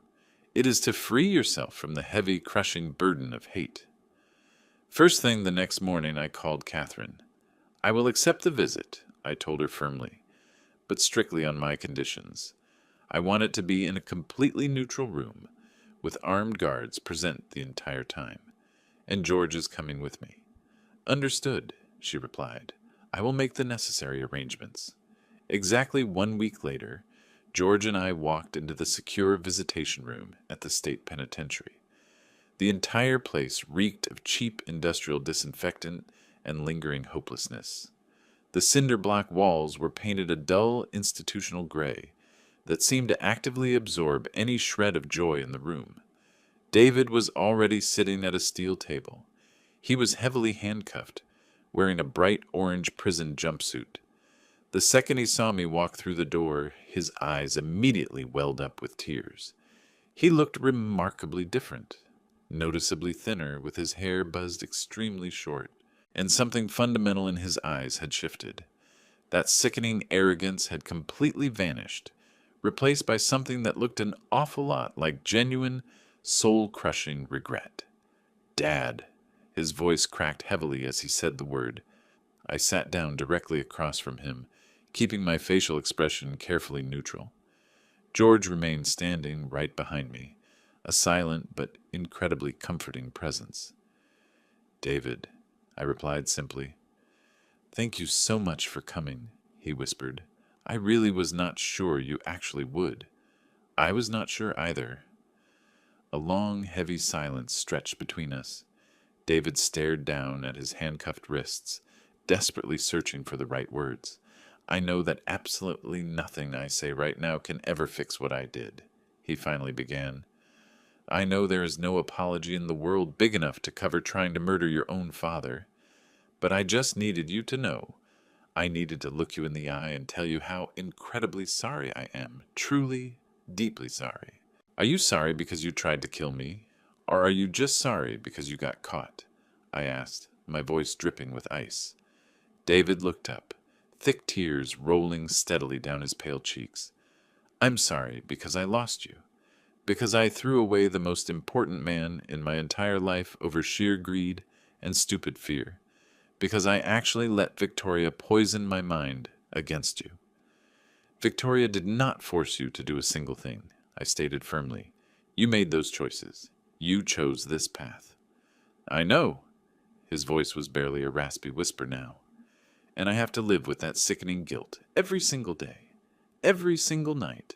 It is to free yourself from the heavy, crushing burden of hate. First thing the next morning, I called Catherine. I will accept the visit, I told her firmly, but strictly on my conditions. I want it to be in a completely neutral room, with armed guards present the entire time. And George is coming with me. Understood, she replied. I will make the necessary arrangements. Exactly 1 week later, George and I walked into the secure visitation room at the state penitentiary. The entire place reeked of cheap industrial disinfectant and lingering hopelessness. The cinder block walls were painted a dull institutional gray that seemed to actively absorb any shred of joy in the room. David was already sitting at a steel table. He was heavily handcuffed, wearing a bright orange prison jumpsuit. The second he saw me walk through the door, his eyes immediately welled up with tears. He looked remarkably different, noticeably thinner, with his hair buzzed extremely short, and something fundamental in his eyes had shifted. That sickening arrogance had completely vanished, replaced by something that looked an awful lot like genuine, soul-crushing regret. Dad. His voice cracked heavily as he said the word. I sat down directly across from him, keeping my facial expression carefully neutral. George remained standing right behind me, a silent but incredibly comforting presence. David, I replied simply. Thank you so much for coming, he whispered. I really was not sure you actually would. I was not sure either. A long, heavy silence stretched between us. David stared down at his handcuffed wrists, desperately searching for the right words. I know that absolutely nothing I say right now can ever fix what I did, he finally began. I know there is no apology in the world big enough to cover trying to murder your own father. But I just needed you to know. I needed to look you in the eye and tell you how incredibly sorry I am. Truly, deeply sorry. Are you sorry because you tried to kill me? Or are you just sorry because you got caught? I asked, my voice dripping with ice. David looked up, thick tears rolling steadily down his pale cheeks. I'm sorry because I lost you. Because I threw away the most important man in my entire life over sheer greed and stupid fear. Because I actually let Victoria poison my mind against you. Victoria did not force you to do a single thing, I stated firmly. You made those choices. You chose this path. I know. His voice was barely a raspy whisper now. And I have to live with that sickening guilt every single day, every single night.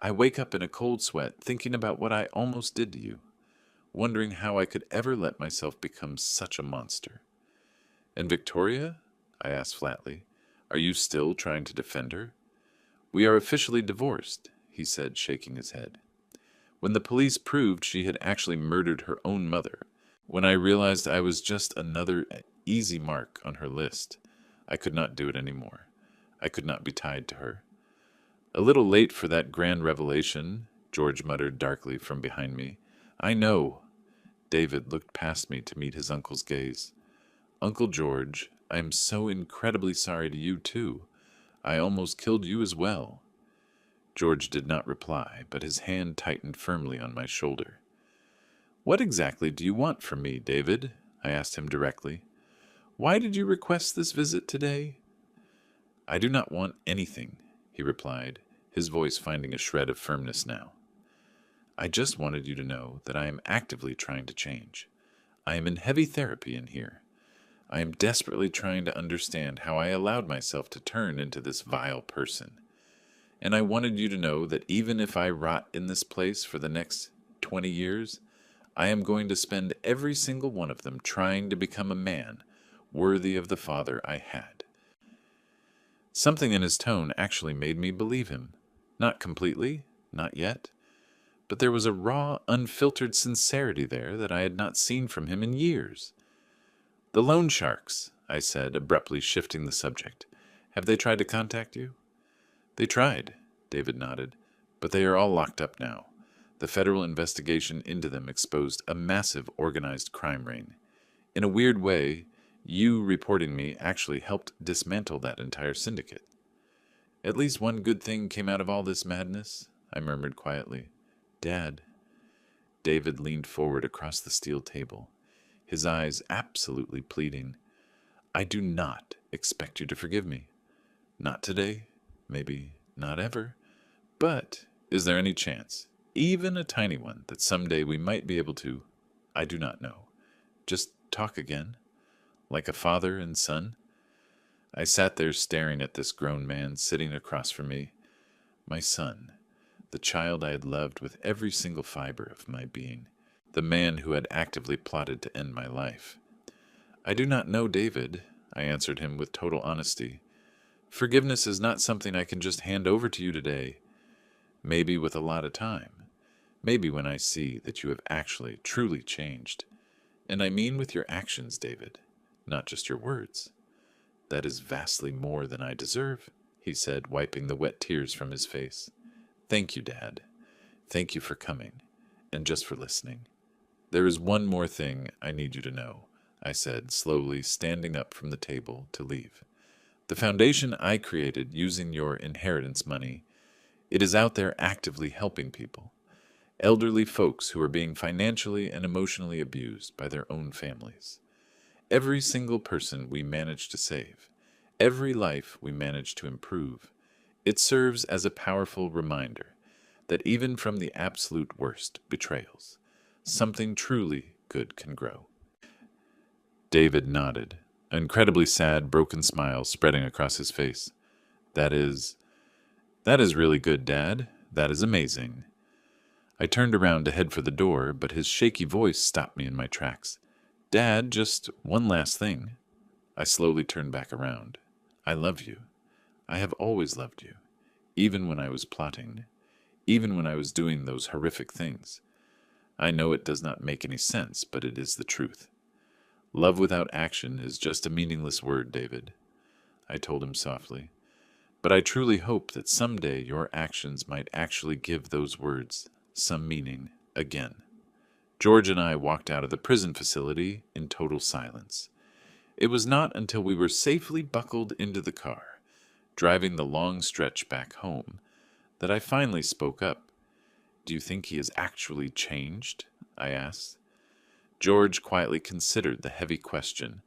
I wake up in a cold sweat thinking about what I almost did to you, wondering how I could ever let myself become such a monster. And Victoria? I asked flatly. Are you still trying to defend her? We are officially divorced, he said, shaking his head. When the police proved she had actually murdered her own mother, when I realized I was just another easy mark on her list, I could not do it anymore. I could not be tied to her. A little late for that grand revelation, George muttered darkly from behind me. I know. David looked past me to meet his uncle's gaze. Uncle George, I am so incredibly sorry to you, too. I almost killed you as well. George did not reply, but his hand tightened firmly on my shoulder. What exactly do you want from me, David? I asked him directly. Why did you request this visit today? I do not want anything, he replied, his voice finding a shred of firmness now. I just wanted you to know that I am actively trying to change. I am in heavy therapy in here. I am desperately trying to understand how I allowed myself to turn into this vile person. And I wanted you to know that even if I rot in this place for the next 20 years, I am going to spend every single one of them trying to become a man worthy of the father I had. Something in his tone actually made me believe him. Not completely, not yet, but there was a raw, unfiltered sincerity there that I had not seen from him in years. The loan sharks, I said, abruptly shifting the subject. Have they tried to contact you? They tried, David nodded, but they are all locked up now. The federal investigation into them exposed a massive organized crime ring. In a weird way, you reporting me actually helped dismantle that entire syndicate. At least one good thing came out of all this madness, I murmured quietly. Dad. David leaned forward across the steel table, his eyes absolutely pleading. I do not expect you to forgive me. Not today, maybe not ever, but is there any chance, even a tiny one, that someday we might be able to, I do not know, just talk again, like a father and son? I sat there staring at this grown man sitting across from me, my son, the child I had loved with every single fiber of my being, the man who had actively plotted to end my life. I do not know, David, I answered him with total honesty. Forgiveness is not something I can just hand over to you today. Maybe with a lot of time. Maybe when I see that you have actually, truly changed. And I mean with your actions, David, not just your words. That is vastly more than I deserve, he said, wiping the wet tears from his face. Thank you, Dad. Thank you for coming, and just for listening. There is one more thing I need you to know, I said, slowly standing up from the table to leave. The foundation I created using your inheritance money, it is out there actively helping people. Elderly folks who are being financially and emotionally abused by their own families. Every single person we manage to save, every life we manage to improve, it serves as a powerful reminder that even from the absolute worst betrayals, something truly good can grow. David nodded, an incredibly sad, broken smile spreading across his face. That is really good, Dad. That is amazing. I turned around to head for the door, but his shaky voice stopped me in my tracks. Dad, just one last thing. I slowly turned back around. I love you. I have always loved you, even when I was plotting, even when I was doing those horrific things. I know it does not make any sense, but it is the truth. Love without action is just a meaningless word, David, I told him softly. But I truly hope that someday your actions might actually give those words some meaning again. George and I walked out of the prison facility in total silence. It was not until we were safely buckled into the car, driving the long stretch back home, that I finally spoke up. Do you think he has actually changed? I asked. George quietly considered the heavy question.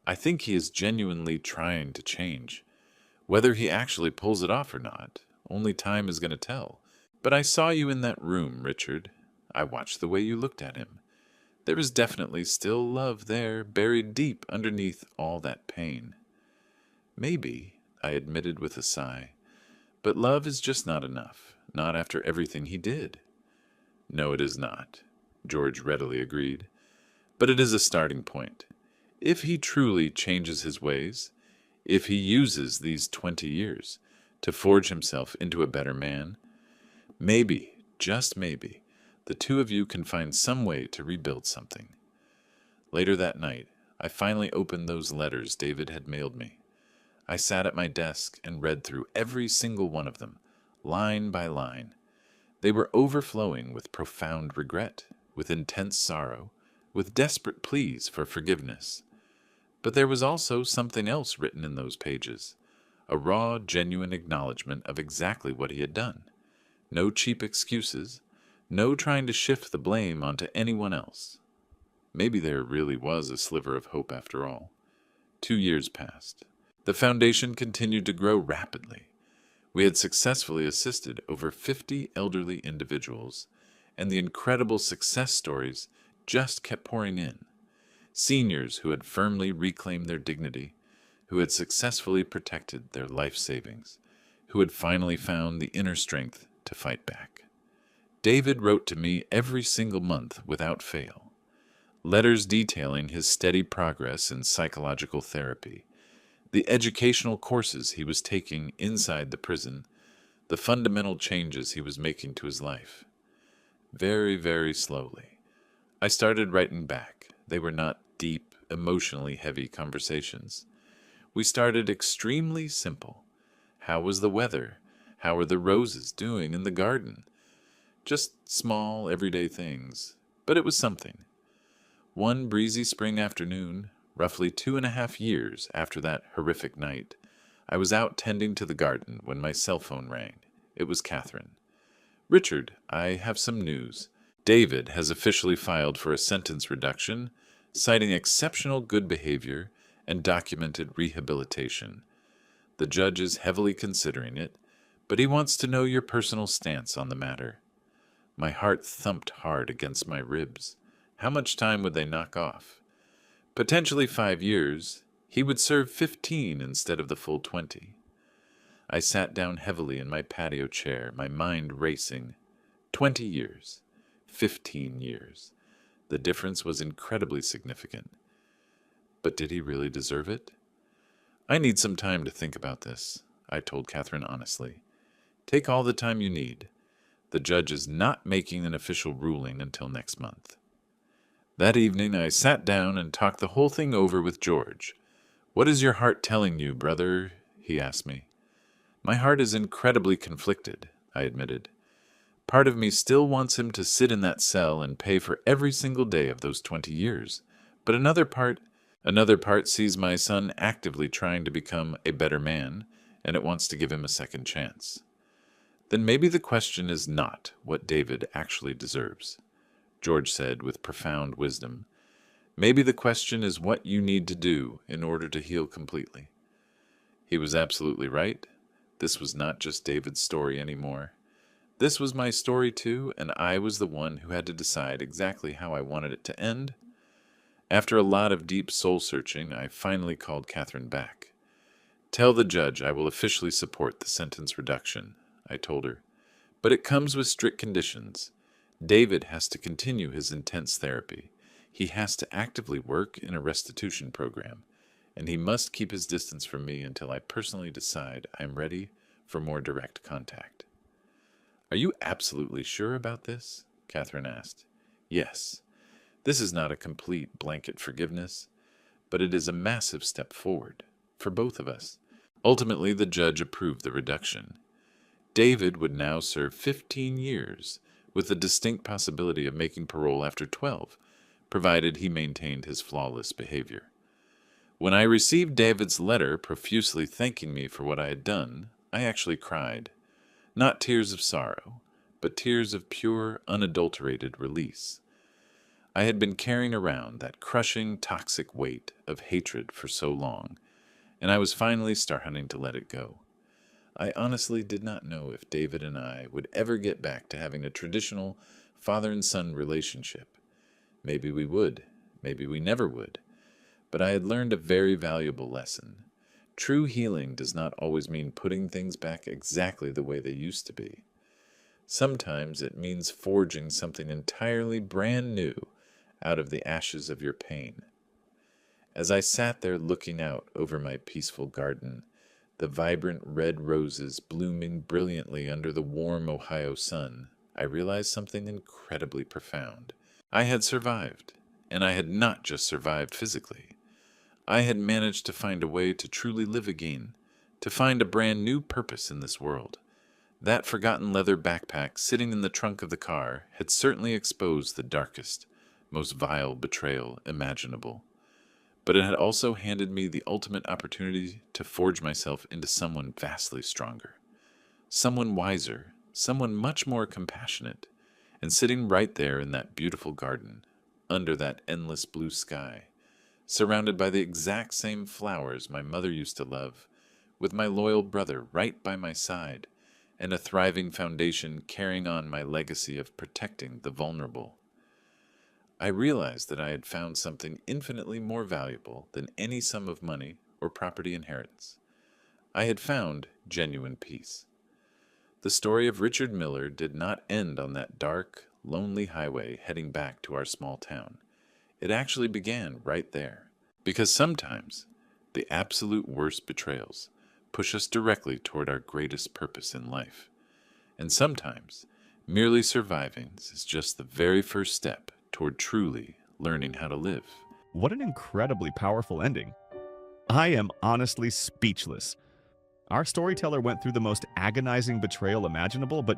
I think he is genuinely trying to change. Whether he actually pulls it off or not, only time is going to tell. But I saw you in that room, Richard. I watched the way you looked at him. There is definitely still love there, buried deep underneath all that pain. Maybe, I admitted with a sigh, but love is just not enough, not after everything he did. No, it is not, George readily agreed. But it is a starting point. If he truly changes his ways, if he uses these 20 years to forge himself into a better man, maybe, just maybe, the two of you can find some way to rebuild something. Later that night, I finally opened those letters David had mailed me. I sat at my desk and read through every single one of them, line by line. They were overflowing with profound regret, with intense sorrow, with desperate pleas for forgiveness. But there was also something else written in those pages, a raw, genuine acknowledgement of exactly what he had done. No cheap excuses, no trying to shift the blame onto anyone else. Maybe there really was a sliver of hope after all. 2 years passed. The foundation continued to grow rapidly. We had successfully assisted over 50 elderly individuals, and the incredible success stories just kept pouring in. Seniors who had firmly reclaimed their dignity, who had successfully protected their life savings, who had finally found the inner strength to fight back. David wrote to me every single month without fail. Letters detailing his steady progress in psychological therapy, the educational courses he was taking inside the prison, the fundamental changes he was making to his life. Very, very slowly, I started writing back. They were not deep, emotionally heavy conversations. We started extremely simple. How was the weather? How were the roses doing in the garden? Just small, everyday things. But it was something. One breezy spring afternoon, roughly 2.5 years after that horrific night, I was out tending to the garden when my cell phone rang. It was Catherine. "Richard, I have some news. David has officially filed for a sentence reduction, citing exceptional good behavior and documented rehabilitation. The judge is heavily considering it, but he wants to know your personal stance on the matter." My heart thumped hard against my ribs. How much time would they knock off? Potentially 5 years. He would serve 15 instead of the full 20. I sat down heavily in my patio chair, my mind racing. 20 years. 15 years. The difference was incredibly significant. But did he really deserve it? "I need some time to think about this," I told Catherine honestly. "Take all the time you need. The judge is not making an official ruling until next month." That evening I sat down and talked the whole thing over with George. "What is your heart telling you, brother?" he asked me. "My heart is incredibly conflicted," I admitted. "Part of me still wants him to sit in that cell and pay for every single day of those 20 years. But another part sees my son actively trying to become a better man, and it wants to give him a second chance. Then maybe the question is not what David actually deserves," George said with profound wisdom. "Maybe the question is what you need to do in order to heal completely." He was absolutely right. This was not just David's story anymore. This was my story too, and I was the one who had to decide exactly how I wanted it to end. After a lot of deep soul-searching, I finally called Catherine back. "Tell the judge I will officially support the sentence reduction," I told her. "But it comes with strict conditions. David has to continue his intense therapy. He has to actively work in a restitution program, and he must keep his distance from me until I personally decide I'm ready for more direct contact." "Are you absolutely sure about this?" Catherine asked. "Yes. This is not a complete blanket forgiveness, but it is a massive step forward for both of us." Ultimately, the judge approved the reduction. David would now serve 15 years, with the distinct possibility of making parole after 12, provided he maintained his flawless behavior. When I received David's letter profusely thanking me for what I had done, I actually cried. Not tears of sorrow, but tears of pure, unadulterated release. I had been carrying around that crushing, toxic weight of hatred for so long, and I was finally starting to let it go. I honestly did not know if David and I would ever get back to having a traditional father and son relationship. Maybe we would, maybe we never would. But I had learned a very valuable lesson. True healing does not always mean putting things back exactly the way they used to be. Sometimes it means forging something entirely brand new out of the ashes of your pain. As I sat there looking out over my peaceful garden, the vibrant red roses blooming brilliantly under the warm Ohio sun, I realized something incredibly profound. I had survived, and I had not just survived physically. I had managed to find a way to truly live again, to find a brand new purpose in this world. That forgotten leather backpack sitting in the trunk of the car had certainly exposed the darkest, most vile betrayal imaginable. But it had also handed me the ultimate opportunity to forge myself into someone vastly stronger, someone wiser, someone much more compassionate, and sitting right there in that beautiful garden, under that endless blue sky, surrounded by the exact same flowers my mother used to love, with my loyal brother right by my side, and a thriving foundation carrying on my legacy of protecting the vulnerable. I realized that I had found something infinitely more valuable than any sum of money or property inheritance. I had found genuine peace. The story of Richard Miller did not end on that dark, lonely highway heading back to our small town. It actually began right there. Because sometimes, the absolute worst betrayals push us directly toward our greatest purpose in life. And sometimes, merely surviving is just the very first step toward truly learning how to live. What an incredibly powerful ending. I am honestly speechless. Our storyteller went through the most agonizing betrayal imaginable, but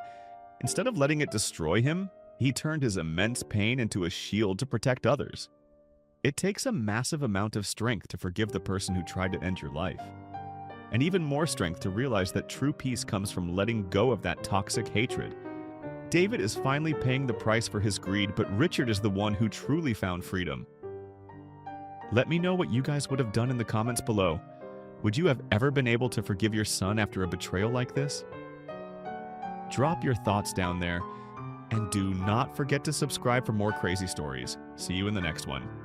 instead of letting it destroy him, he turned his immense pain into a shield to protect others. It takes a massive amount of strength to forgive the person who tried to end your life. And even more strength to realize that true peace comes from letting go of that toxic hatred. David is finally paying the price for his greed, but Richard is the one who truly found freedom. Let me know what you guys would have done in the comments below. Would you have ever been able to forgive your son after a betrayal like this? Drop your thoughts down there, and do not forget to subscribe for more crazy stories. See you in the next one.